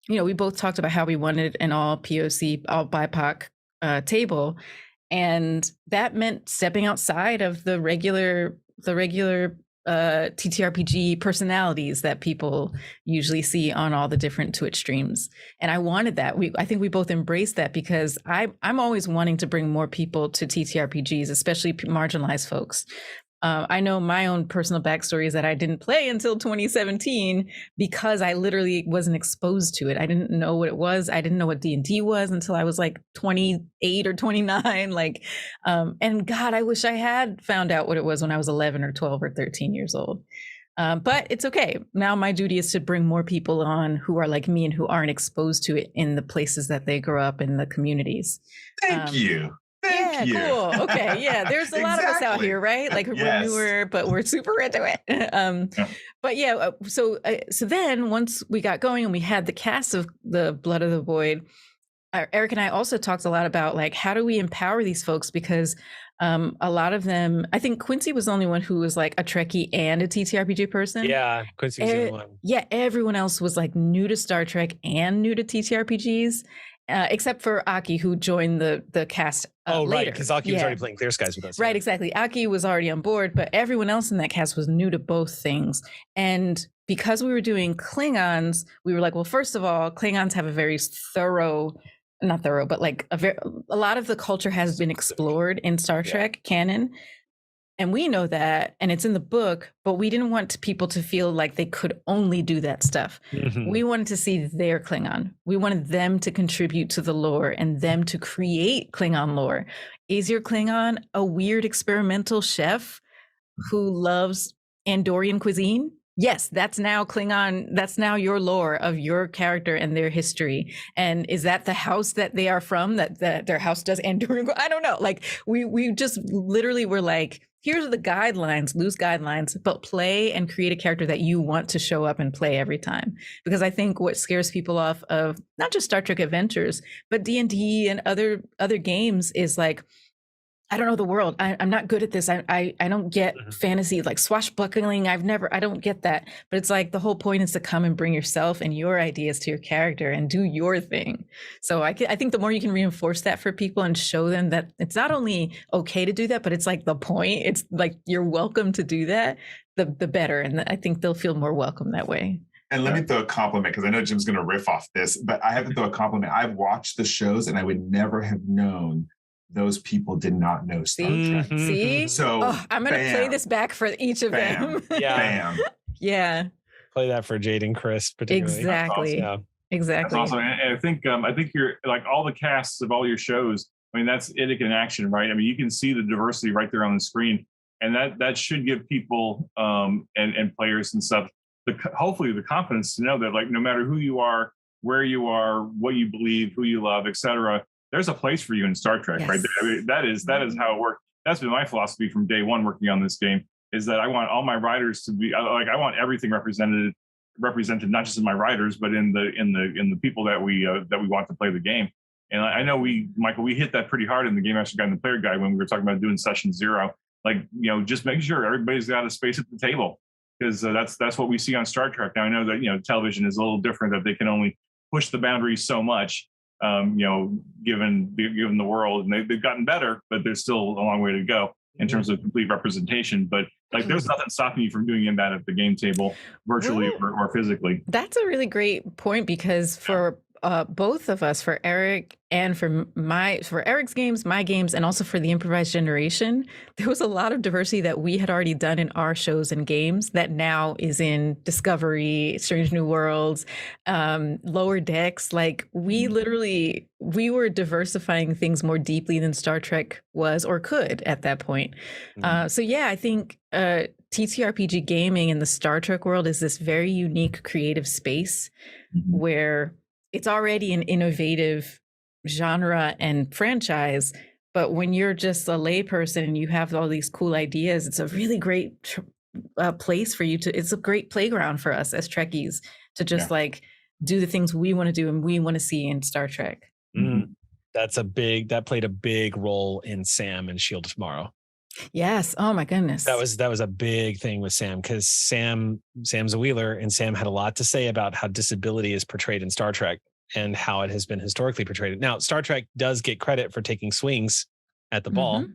[SPEAKER 3] we both talked about how we wanted an all POC, all BIPOC table, and that meant stepping outside of the regular TTRPG personalities that people usually see on all the different Twitch streams. And I wanted that. I think we both embraced that, because I'm always wanting to bring more people to TTRPGs, especially marginalized folks. I know my own personal backstory is that I didn't play until 2017 because I literally wasn't exposed to it. I didn't know what it was. I didn't know what D&D was until I was like 28 or 29. And God, I wish I had found out what it was when I was 11 or 12 or 13 years old. But it's okay. Now my duty is to bring more people on who are like me and who aren't exposed to it in the places that they grow up in, the communities.
[SPEAKER 1] Thank you. Fuck you.
[SPEAKER 3] Cool. Okay, yeah. There's a lot of us out here, right? Like we're newer, but we're super into it. But yeah, so then once we got going and we had the cast of the Blood of the Void, Eric and I also talked a lot about like how do we empower these folks, because a lot of them, I think Quincy was the only one who was like a Trekkie and a TTRPG person.
[SPEAKER 4] Yeah, Quincy was the only one.
[SPEAKER 3] Yeah, everyone else was like new to Star Trek and new to TTRPGs, except for Aki, who joined the cast later.
[SPEAKER 4] Right, because Aki was already playing Clear Skies with us.
[SPEAKER 3] Right, exactly. Aki was already on board, but everyone else in that cast was new to both things. And because we were doing Klingons, we were like, well, first of all, Klingons have a very not thorough, but like a lot of the culture has been explored in Star Trek canon. And we know that, and it's in the book, but we didn't want people to feel like they could only do that stuff. Mm-hmm. We wanted to see their Klingon. We wanted them to contribute to the lore and them to create Klingon lore. Is your Klingon a weird experimental chef who loves Andorian cuisine? Yes, that's now Klingon. That's now your lore of your character and their history. And is that the house that they are from? That their house does Andorian? I don't know. Like we just literally were like, here's the guidelines, loose guidelines, but play and create a character that you want to show up and play every time. Because I think what scares people off of not just Star Trek Adventures, but D&D and other games is like, I don't know the world. I'm not good at this. I don't get fantasy, like swashbuckling. I don't get that. But it's like the whole point is to come and bring yourself and your ideas to your character and do your thing. So I think the more you can reinforce that for people and show them that it's not only okay to do that, but it's like the point. It's like you're welcome to do that, the better. And I think they'll feel more welcome that way.
[SPEAKER 1] And let me throw a compliment, because I know Jim's going to riff off this, but I have to throw a compliment. I've watched the shows and I would never have known those people did not know Star Trek.
[SPEAKER 3] See?
[SPEAKER 1] So
[SPEAKER 3] I'm going to play this back for each of them.
[SPEAKER 4] Yeah.
[SPEAKER 1] Bam.
[SPEAKER 3] Yeah.
[SPEAKER 4] Play that for Jade and Chris, particularly.
[SPEAKER 3] Exactly.
[SPEAKER 4] Awesome.
[SPEAKER 3] Exactly.
[SPEAKER 2] That's awesome. And I think you're like all the casts of all your shows. I mean, that's IDIC in action, right? I mean, you can see the diversity right there on the screen, and that should give people and players and stuff hopefully the confidence to know that like no matter who you are, where you are, what you believe, who you love, etc. There's a place for you in Star Trek, right? I mean, that is how it works. That's been my philosophy from day one working on this game, is that I want all my writers to be like, I want everything represented not just in my writers, but in the people that we want to play the game. And I know Michael, we hit that pretty hard in the Game Master Guide and the Player Guide when we were talking about doing session 0. Like, just make sure everybody's got a space at the table, because that's what we see on Star Trek. Now I know that television is a little different, that they can only push the boundaries so much. Given the world, and they've gotten better, but there's still a long way to go in terms of complete representation. But like, there's nothing stopping you from doing that at the game table, virtually or physically.
[SPEAKER 3] That's a really great point, because for both of us, for Eric and for Eric's games, my games, and also for the improvised generation, there was a lot of diversity that we had already done in our shows and games that now is in Discovery, Strange New Worlds, Lower Decks. Like we were diversifying things more deeply than Star Trek was or could at that point. So yeah, I think TTRPG gaming in the Star Trek world is this very unique creative space where it's already an innovative genre and franchise, but when you're just a layperson and you have all these cool ideas, it's a really great place for you it's a great playground for us as Trekkies to just like do the things we want to do and we want to see in Star Trek.
[SPEAKER 4] That played a big role in Sam and Shield of Tomorrow.
[SPEAKER 3] Yes. Oh my goodness.
[SPEAKER 4] That was a big thing with Sam, because Sam's a Wheeler, and Sam had a lot to say about how disability is portrayed in Star Trek and how it has been historically portrayed. Now, Star Trek does get credit for taking swings at the ball.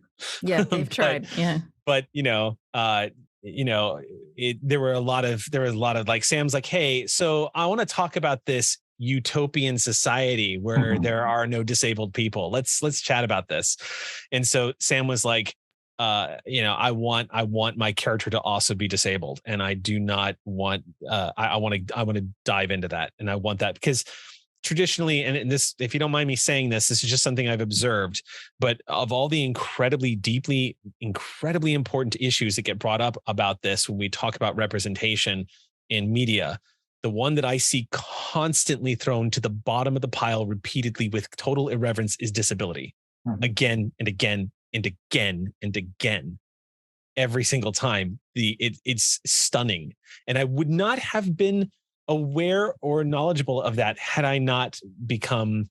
[SPEAKER 3] Yeah, they've tried.
[SPEAKER 4] But there was a lot of like, Sam's like, hey, so I want to talk about this utopian society where there are no disabled people. Let's chat about this. And so Sam was like, I want my character to also be disabled, and I do not want. I want to dive into that, and I want that because traditionally, and this, if you don't mind me saying this is just something I've observed. But of all the incredibly important issues that get brought up about this when we talk about representation in media, the one that I see constantly thrown to the bottom of the pile repeatedly with total irreverence is disability. again and again and again and again. Every single time. It's stunning. And I would not have been aware or knowledgeable of that had I not become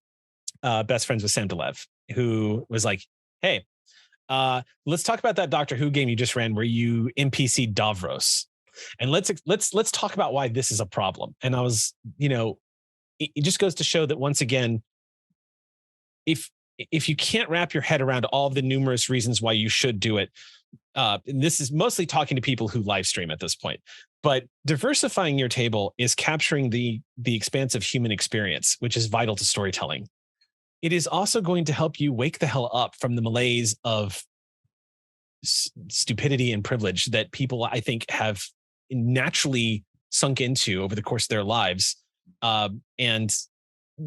[SPEAKER 4] best friends with Sam Delev, who was like, hey, let's talk about that Doctor Who game you just ran where you NPC Davros. And let's talk about why this is a problem. And I was, it just goes to show that once again, if you can't wrap your head around all of the numerous reasons why you should do it, and this is mostly talking to people who live stream at this point, but diversifying your table is capturing the expansive human experience, which is vital to storytelling. It is also going to help you wake the hell up from the malaise of stupidity and privilege that people, I think, have naturally sunk into over the course of their lives. And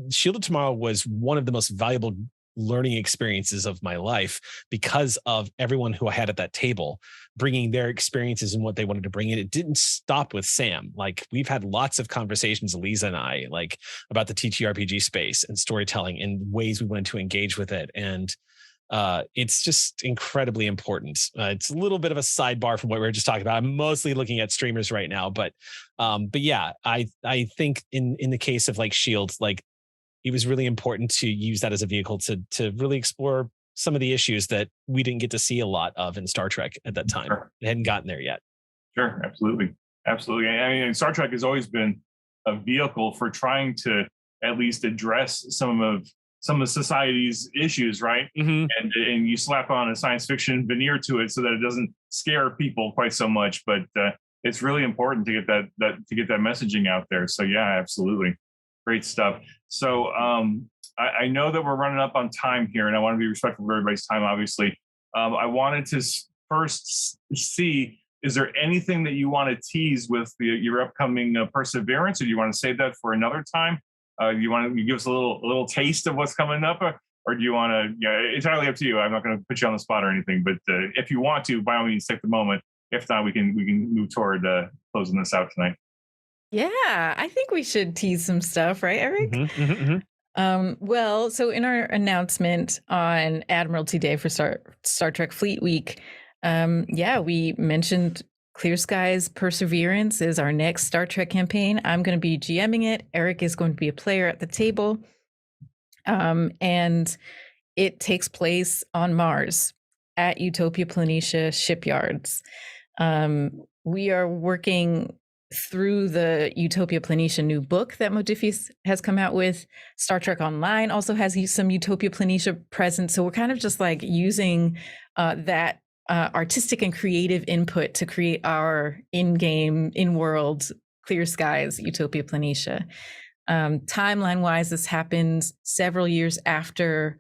[SPEAKER 4] Shield of Tomorrow was one of the most valuable learning experiences of my life because of everyone who I had at that table bringing their experiences and what they wanted to bring in. It didn't stop with Sam. Like, we've had lots of conversations, Aliza and I, like, about the TTRPG space and storytelling and ways we wanted to engage with it. And it's just incredibly important. It's a little bit of a sidebar from what we were just talking about. I'm mostly looking at streamers right now, but yeah, I think in the case of like Shield, like, it was really important to use that as a vehicle to really explore some of the issues that we didn't get to see a lot of in Star Trek at that time. Sure. It hadn't gotten there yet.
[SPEAKER 2] Sure, absolutely. Absolutely. I mean, Star Trek has always been a vehicle for trying to at least address some of society's issues, right? Mm-hmm. And you slap on a science fiction veneer to it so that it doesn't scare people quite so much. But it's really important to get that messaging out there. So yeah, absolutely. Great stuff. So I know that we're running up on time here, and I want to be respectful of everybody's time, obviously. I wanted to first see, is there anything that you want to tease with your upcoming Perseverance, or do you want to save that for another time? You want to give us a little taste of what's coming up, or do you want to, it's entirely up to you. I'm not going to put you on the spot or anything, but if you want to, by all means, take the moment. If not, we can move toward closing this out tonight.
[SPEAKER 3] Yeah, I think we should tease some stuff, right, Eric?
[SPEAKER 4] Mm-hmm, mm-hmm.
[SPEAKER 3] Well, so in our announcement on Admiralty Day for Star Trek Fleet Week, we mentioned Clear Skies Perseverance is our next Star Trek campaign. I'm going to be GMing it. Eric is going to be a player at the table. And it takes place on Mars at Utopia Planitia shipyards. We are working through the Utopia Planitia new book that Modiphius has come out with. Star Trek Online also has some Utopia Planitia present. So we're kind of just like using that artistic and creative input to create our in-game, in-world Clear Skies Utopia Planitia. Timeline-wise, this happens several years after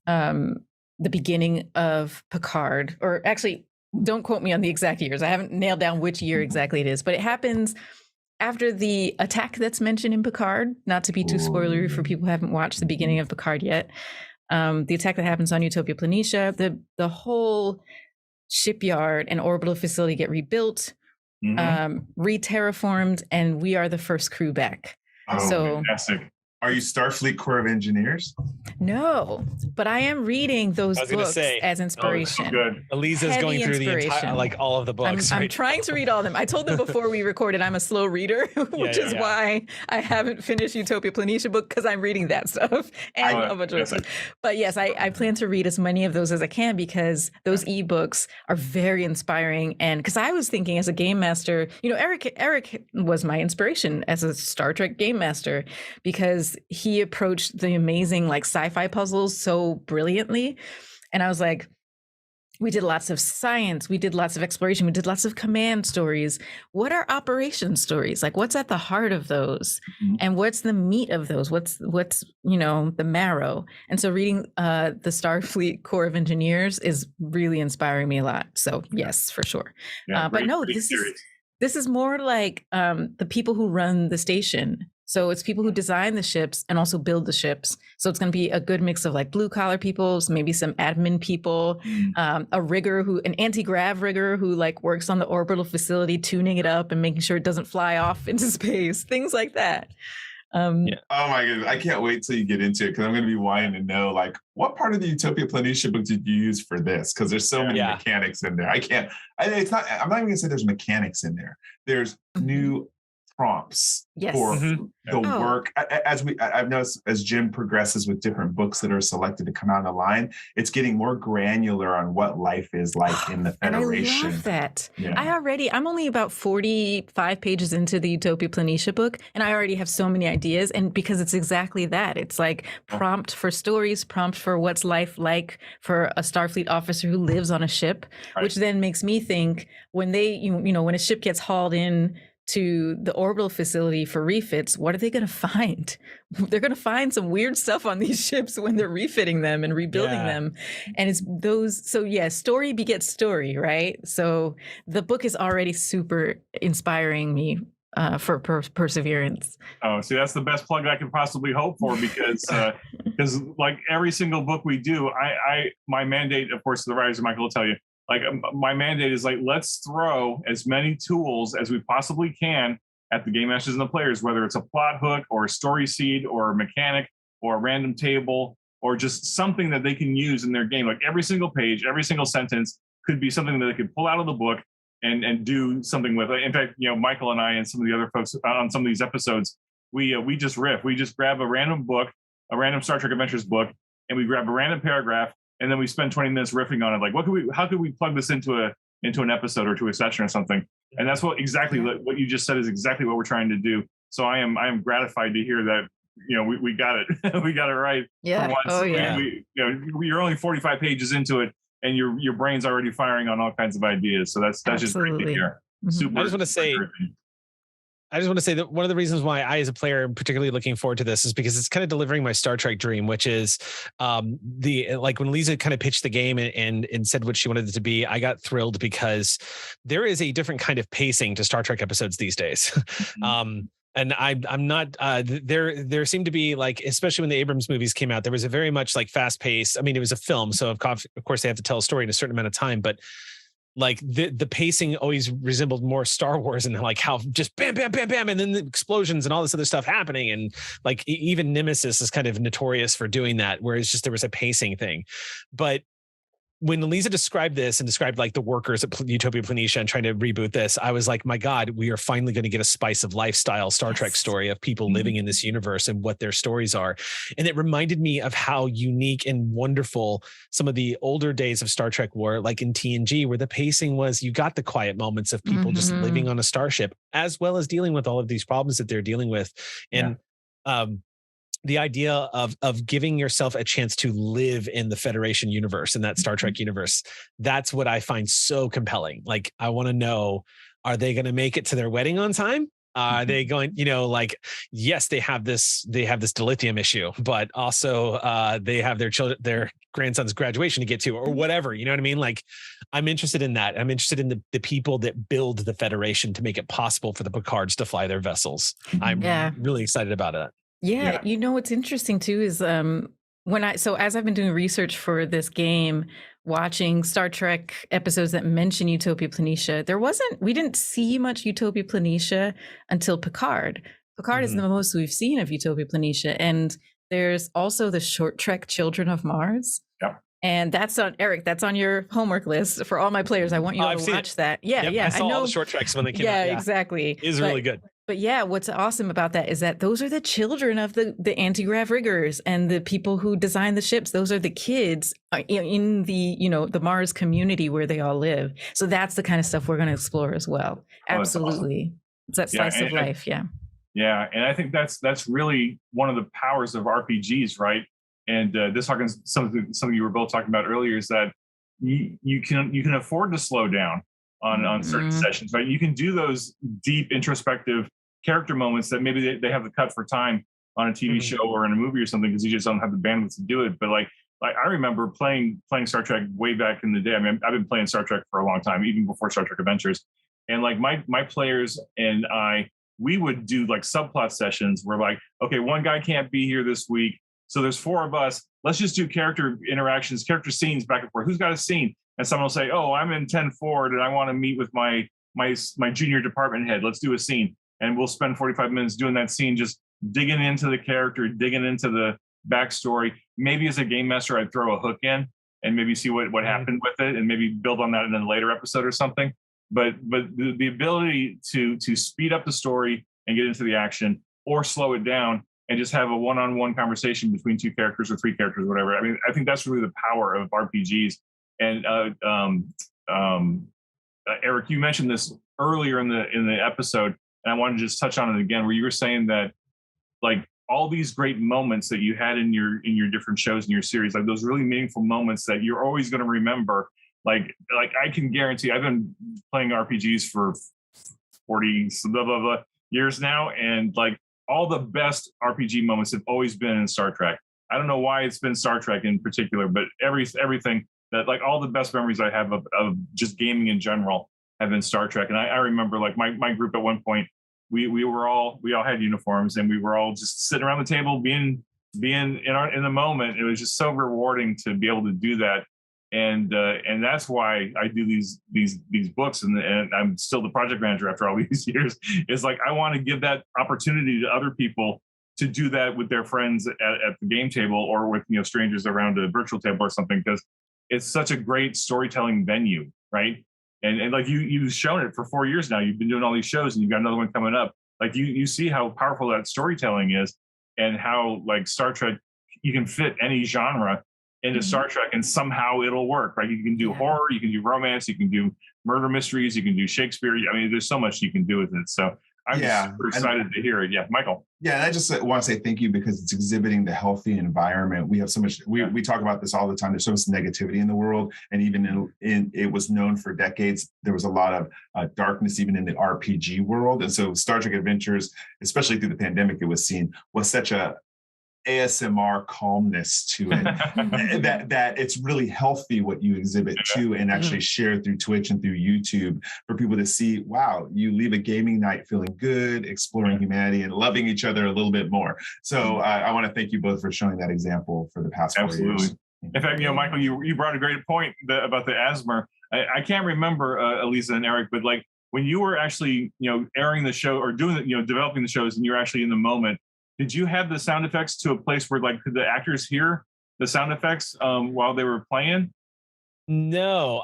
[SPEAKER 3] the beginning of Picard, or actually, don't quote me on the exact years. I haven't nailed down which year exactly it is, but it happens after the attack that's mentioned in Picard, not to be too spoilery for people who haven't watched the beginning of Picard yet. The attack that happens on Utopia Planitia, the whole shipyard and orbital facility get rebuilt, re-terraformed, and we are the first crew back.
[SPEAKER 1] Oh, so fantastic. Are you Starfleet Corps of Engineers?
[SPEAKER 3] No, but I am reading those books as inspiration.
[SPEAKER 2] Oh, good.
[SPEAKER 4] Aliza's going through the entire, like all of the books.
[SPEAKER 3] I'm trying to read all of them. I told them before we recorded I'm a slow reader, which is why I haven't finished Utopia Planitia book, because I'm reading that stuff and a bunch of stuff. But yes, I plan to read as many of those as I can, because those ebooks are very inspiring. And because I was thinking as a game master, Eric was my inspiration as a Star Trek game master, because he approached the amazing like sci-fi puzzles so brilliantly. And I was like, we did lots of science, we did lots of exploration, we did lots of command stories. What are operation stories? Like, what's at the heart of those? Mm-hmm. And what's the meat of those? What's the marrow? And so reading the Starfleet Corps of Engineers is really inspiring me a lot. So yes, for sure. Yeah, but no, this is more like the people who run the station. So it's people who design the ships and also build the ships. So it's going to be a good mix of like blue collar people, maybe some admin people, a rigger an anti-grav rigger who like works on the orbital facility, tuning it up and making sure it doesn't fly off into space, things like that.
[SPEAKER 1] Oh my goodness, I can't wait till you get into it because I'm going to be wanting to know, like, what part of the Utopia Planitia book did you use for this? Because there's so many mechanics in there. I'm not even going to say there's mechanics in there. There's new prompts for the work. I've noticed as Jim progresses with different books that are selected to come out of the line, it's getting more granular on what life is like in the Federation.
[SPEAKER 3] And I love that.
[SPEAKER 1] Yeah.
[SPEAKER 3] I'm only about 45 pages into the Utopia Planitia book, and I already have so many ideas. And because it's exactly that, it's like prompt for stories, prompt for what's life like for a Starfleet officer who lives on a ship, which then makes me think when when a ship gets hauled in to the orbital facility for refits, what are they going to find? They're going to find some weird stuff on these ships when they're refitting them and rebuilding them. And it's those. So story begets story, right? So the book is already super inspiring me for perseverance.
[SPEAKER 2] Oh, see, that's the best plug I could possibly hope for because like every single book we do, my mandate, of course, the writers, Michael will tell you, like my mandate is like, let's throw as many tools as we possibly can at the game masters and the players, whether it's a plot hook or a story seed or a mechanic or a random table or just something that they can use in their game. Like every single page, every single sentence could be something that they could pull out of the book and do something with it. In fact, Michael and I and some of the other folks on some of these episodes, we just riff. We just grab a random book, a random Star Trek Adventures book, and we grab a random paragraph. And then we spend 20 minutes riffing on it. Like, how could we plug this into an episode or to a session or something? And that's what you just said is exactly what we're trying to do. So I am gratified to hear that, we got it. We got it right.
[SPEAKER 3] Yeah.
[SPEAKER 2] For once.
[SPEAKER 3] Oh yeah.
[SPEAKER 2] You're only 45 pages into it and your brain's already firing on all kinds of ideas. So that's just great to hear. Super.
[SPEAKER 4] I just want to say that one of the reasons why I, as a player, am particularly looking forward to this is because it's kind of delivering my Star Trek dream, which is when Aliza kind of pitched the game and said what she wanted it to be. I got thrilled because there is a different kind of pacing to Star Trek episodes these days. And I'm not there seemed to be, like, especially when the Abrams movies came out, there was a very much like fast pace. I mean, it was a film, so of course they have to tell a story in a certain amount of time, but like the pacing always resembled more Star Wars and like how just bam, bam, bam, bam, and then the explosions and all this other stuff happening. And like even Nemesis is kind of notorious for doing that, where it's just there was a pacing thing. But when Aliza described this and described like the workers at Utopia Planitia and trying to reboot this, I was like, my God, we are finally going to get a spice of lifestyle Star Trek story of people living in this universe and what their stories are. And it reminded me of how unique and wonderful some of the older days of Star Trek were, like in TNG, where the pacing was, you got the quiet moments of people just living on a starship, as well as dealing with all of these problems that they're dealing with. And, the idea of giving yourself a chance to live in the Federation universe, in that Star Trek universe, that's what I find so compelling. Like, I want to know, are they going to make it to their wedding on time? Are they going, like, yes, they have this dilithium issue, but also they have their grandson's graduation to get to, or whatever, you know what I mean? Like, I'm interested in that. I'm interested in the people that build the Federation to make it possible for the Picards to fly their vessels. I'm really excited about it.
[SPEAKER 3] Yeah, what's interesting too is as I've been doing research for this game, watching Star Trek episodes that mention Utopia Planitia, we didn't see much Utopia Planitia until Picard. Picard is the most we've seen of Utopia Planitia, and there's also the short trek Children of Mars. Yep. And that's on your homework list for all my players. I want you all to watch that. Yeah,
[SPEAKER 4] I saw all the short treks when they came out.
[SPEAKER 3] Yeah, exactly.
[SPEAKER 4] It is really good.
[SPEAKER 3] But what's awesome about that is that those are the children of the anti-grav riggers and the people who design the ships. Those are the kids in the, the Mars community where they all live. So that's the kind of stuff we're going to explore as well. Absolutely. Awesome. It's that slice of life. Yeah.
[SPEAKER 2] Yeah. And I think that's really one of the powers of RPGs, right? And this Hawkins, something you were both talking about earlier, is that you can afford to slow down on certain sessions, right? You can do those deep introspective character moments that maybe they have the cut for time on a TV show or in a movie or something, because you just don't have the bandwidth to do it. But like I remember playing Star Trek way back in the day. I mean, I've been playing Star Trek for a long time, even before Star Trek Adventures. And like my players and we would do like subplot sessions where like, okay, one guy can't be here this week, so there's 4 of us. Let's just do character interactions, character scenes back and forth. Who's got a scene? And someone will say, oh, I'm in 10 forward and I want to meet with my junior department head. Let's do a scene. And we'll spend 45 minutes doing that scene, just digging into the character, digging into the backstory. Maybe as a game master, I'd throw a hook in and maybe see what happened with it, and maybe build on that in a later episode or something. But the ability to speed up the story and get into the action, or slow it down and just have a one-on-one conversation between two characters or three characters, or whatever. I mean, I think that's really the power of RPGs. And Eric, you mentioned this earlier in the episode, and I wanted to just touch on it again, where you were saying that, like, all these great moments that you had in your different shows and your series, like those really meaningful moments that you're always going to remember. Like I can guarantee, I've been playing RPGs for 40 blah blah blah years now, and like all the best RPG moments have always been in Star Trek. I don't know why it's been Star Trek in particular, but everything that, like, all the best memories I have of just gaming in general have been Star Trek. And I remember, like, my group at one point, we all had uniforms, and we were all just sitting around the table being in the moment. It was just so rewarding to be able to do that. And that's why I do these books, and I'm still the project manager after all these years. It's like, I want to give that opportunity to other people to do that with their friends at the game table, or with, you know, strangers around a virtual table or something, because it's such a great storytelling venue, right? And like you've shown it for 4 years now. You've been doing all these shows, and you've got another one coming up. Like you see how powerful that storytelling is, and how, like, Star Trek, you can fit any genre into Star Trek and somehow it'll work, right? You can do horror, you can do romance, you can do murder mysteries, you can do Shakespeare. I mean, there's so much you can do with it. So I'm super excited to hear it. Yeah, Michael. Yeah,
[SPEAKER 1] and I just want to say thank you, because it's exhibiting the healthy environment. We have so much, we talk about this all the time. There's so much negativity in the world. And even in it was known for decades, there was a lot of darkness even in the RPG world. And so Star Trek Adventures, especially through the pandemic, it was seen, was such a ASMR calmness to it that it's really healthy what you exhibit to and actually share through Twitch and through YouTube, for people to see, wow, you leave a gaming night feeling good, exploring humanity, and loving each other a little bit more. So I want to thank you both for showing that example for the past 4 years.
[SPEAKER 2] In fact, you know, Michael, you brought a great point about the ASMR. I can't remember, Aliza and Eric, but like when you were actually, you know, airing the show or doing the, you know, developing the shows, and you're actually in the moment, did you have the sound effects to a place where, like, could the actors hear the sound effects while they were playing?
[SPEAKER 4] No.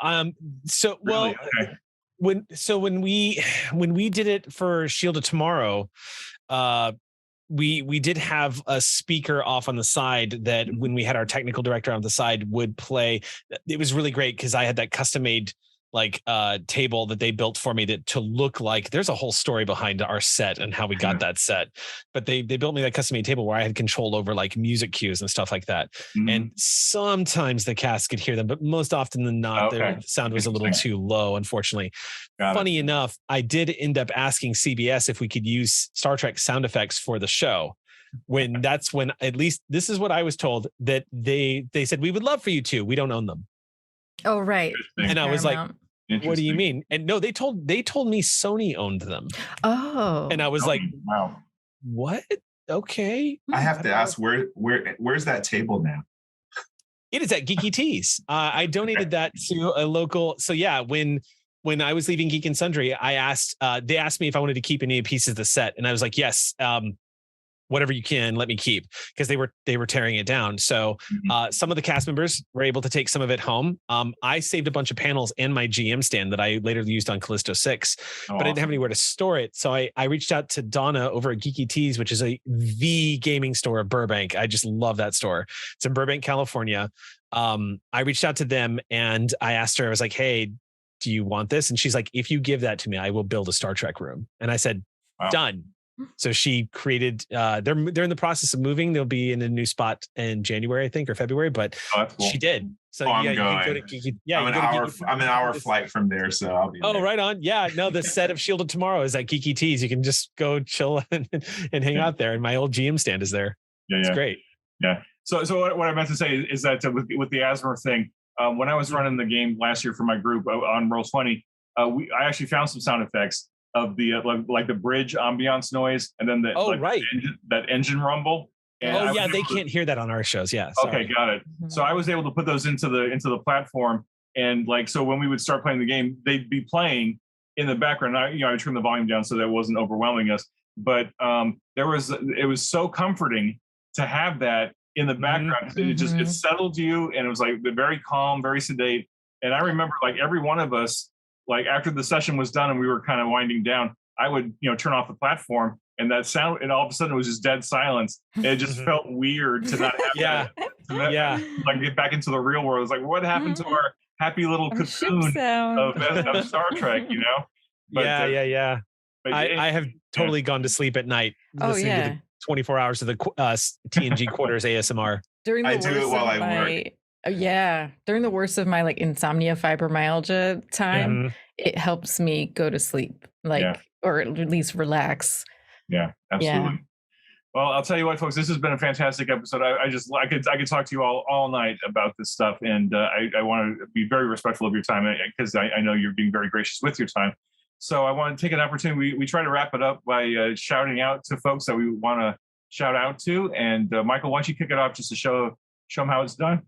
[SPEAKER 4] So, well, okay. when we did it for Shield of Tomorrow, we did have a speaker off on the side that when we had our technical director on the side would play. It was really great because I had that custom made, like, table that they built for me to look like there's a whole story behind our set and how we got that set. But they built me that custom made table where I had control over, like, music cues and stuff like that. And sometimes the cast could hear them, but most often than not, the sound was a little too low, unfortunately. Funny enough, I did end up asking CBS if we could use Star Trek sound effects for the show. That's when, at least this is what I was told, that they said, we would love for you to, we don't own them.
[SPEAKER 3] Oh, right.
[SPEAKER 4] And I was like, what do you mean? And no, they told me Sony owned them.
[SPEAKER 3] Oh.
[SPEAKER 4] And I was like, wow, what? Okay.
[SPEAKER 1] I have to ask, where's that table now?
[SPEAKER 4] It is at Geeky Tees. I donated that to a local. So yeah, when I was leaving Geek and Sundry, they asked me if I wanted to keep any pieces of the set. And I was like, yes, whatever you can, let me keep, because they were tearing it down. So some of the cast members were able to take some of it home. I saved a bunch of panels and my GM stand that I later used on Callisto 6, but I didn't have anywhere to store it. So I reached out to Donna over at Geeky Tees, which is the gaming store of Burbank. I just love that store. It's in Burbank, California. I reached out to them and I asked her, I was like, hey, do you want this? And she's like, if you give that to me, I will build a Star Trek room. And I said, done. So she created, they're in the process of moving. They'll be in a new spot in January, I think, or February, but cool. She did. So
[SPEAKER 1] you can go to Geeky. Yeah, I'm an hour flight from there, so I'll be there.
[SPEAKER 4] Right on. Yeah, no, the set of Shield of Tomorrow is at Geeky Tees. You can just go chill and hang out there. And my old GM stand is there. Yeah, it's great.
[SPEAKER 2] Yeah. So what I meant to say is that with the ASMR thing, when I was running the game last year for my group on Roll20, I actually found some sound effects of the like the bridge ambiance noise, and then that engine rumble. And
[SPEAKER 4] they can't hear that on our shows. Yeah.
[SPEAKER 2] Sorry. Okay, got it. So I was able to put those into the platform, and like, so when we would start playing the game, they'd be playing in the background. I turned the volume down so that it wasn't overwhelming us. but it was so comforting to have that in the background. It settled you, and it was like very calm, very sedate. And I remember like every one of us, like after the session was done and we were kind of winding down, I would, turn off the platform, and that sound, and all of a sudden it was just dead silence. It just felt weird to not have like get back into the real world. It's like, what happened to our happy little cocoon of Star Trek, But,
[SPEAKER 4] But I have totally gone to sleep at night listening to the 24 hours of the TNG quarters ASMR.
[SPEAKER 1] I do it while I work.
[SPEAKER 3] During the worst of my like insomnia fibromyalgia time, it helps me go to sleep, or at least relax.
[SPEAKER 2] Yeah, absolutely. Well, I'll tell you what, folks, this has been a fantastic episode. I could talk to you all night about this stuff, and I want to be very respectful of your time, because I know you're being very gracious with your time. So I want to take an opportunity. We try to wrap it up by shouting out to folks that we want to shout out to. And Michael, why don't you kick it off just to show them how it's done?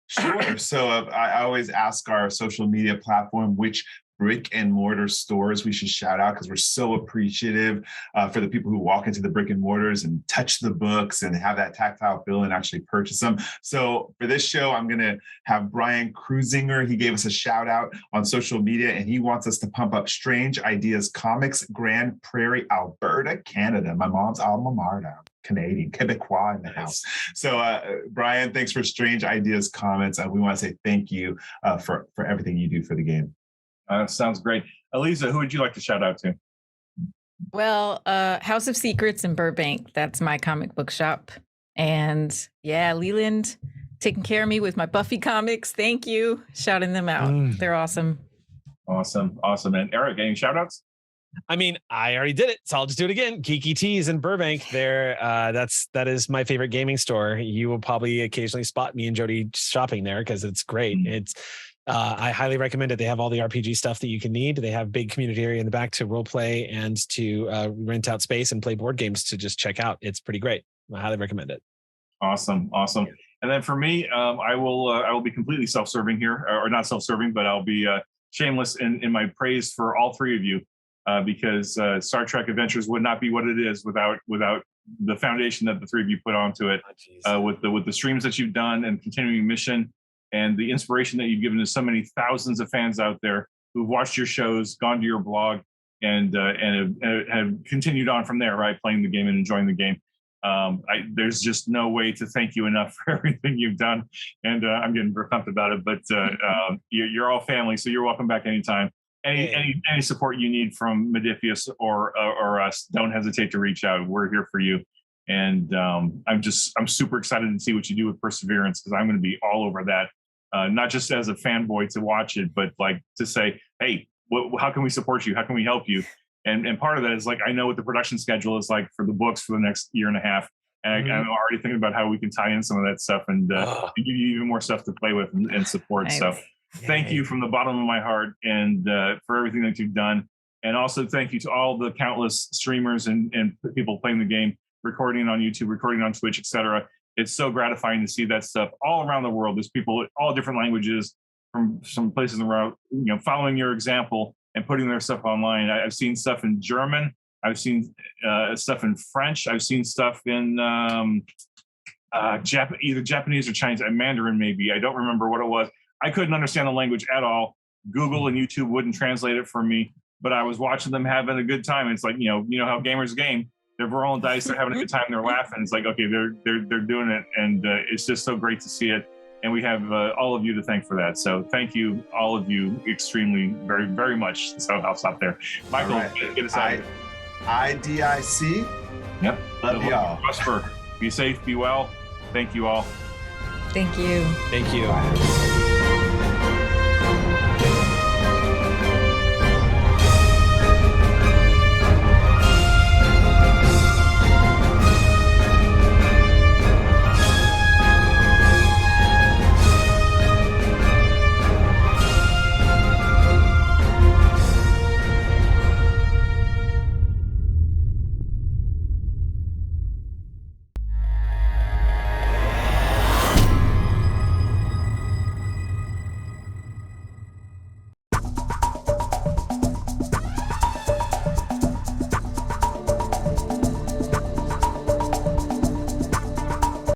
[SPEAKER 1] Sure. So I always ask our social media platform which brick and mortar stores we should shout out, because we're so appreciative for the people who walk into the brick and mortars and touch the books and have that tactile feel and actually purchase them. So for this show, I'm going to have Brian Cruisinger. He gave us a shout out on social media, and he wants us to pump up Strange Ideas Comics, Grand Prairie, Alberta, Canada. My mom's alma mater. Canadian, Quebecois in the house. So Brian, thanks for Strange Ideas Comics. We want to say thank you for everything you do for the game.
[SPEAKER 2] Sounds great. Aliza, who would you like to shout out to?
[SPEAKER 3] Well, House of Secrets in Burbank. That's my comic book shop. And Leland taking care of me with my Buffy comics. Thank you. Shouting them out. They're awesome.
[SPEAKER 2] Awesome. And Eric, any shout outs?
[SPEAKER 4] I mean, I already did it, so I'll just do it again. Geeky Tees in Burbank. That is my favorite gaming store. You will probably occasionally spot me and Jody shopping there because it's great. It's I highly recommend it. They have all the RPG stuff that you can need. They have big community area in the back to role play and to rent out space and play board games to just check out. It's pretty great. I highly recommend it.
[SPEAKER 2] Awesome. And then for me, I will be completely self-serving here, or not self-serving, but I'll be shameless in my praise for all three of you. Because Star Trek Adventures would not be what it is without the foundation that the three of you put onto it, with the streams that you've done and continuing mission and the inspiration that you've given to so many thousands of fans out there who've watched your shows, gone to your blog, and have continued on from there, right, playing the game and enjoying the game. There's just no way to thank you enough for everything you've done, and I'm getting very pumped about it. But you're all family, so you're welcome back anytime. Any support you need from Modifius or us, don't hesitate to reach out. We're here for you. And I'm super excited to see what you do with Perseverance, because I'm going to be all over that. Not just as a fanboy to watch it, but like to say, hey, how can we support you? How can we help you? And part of that is like, I know what the production schedule is like for the books for the next year and a half. And I'm already thinking about how we can tie in some of that stuff and give you even more stuff to play with and support. Nice. So thank you from the bottom of my heart, and for everything that you've done. And also thank you to all the countless streamers and people playing the game, recording on YouTube, recording on Twitch, etc. It's so gratifying to see that stuff all around the world. There's people, all different languages from some places around, following your example and putting their stuff online. I've seen stuff in German. I've seen stuff in French. I've seen stuff in either Japanese or Chinese, Mandarin maybe. I don't remember what it was. I couldn't understand the language at all. Google and YouTube wouldn't translate it for me, but I was watching them having a good time. It's like, you know how gamers game. They're rolling dice. They're having a good time. They're laughing. It's like, okay, they're doing it, and it's just so great to see it. And we have all of you to thank for that. So thank you, all of you, extremely, very, very much. So I'll stop there. Michael, get us out.
[SPEAKER 1] IDIC.
[SPEAKER 2] Yep.
[SPEAKER 1] Love y'all.
[SPEAKER 2] Prosper. Be safe. Be well. Thank you all.
[SPEAKER 3] Thank you.
[SPEAKER 4] Thank you. Bye.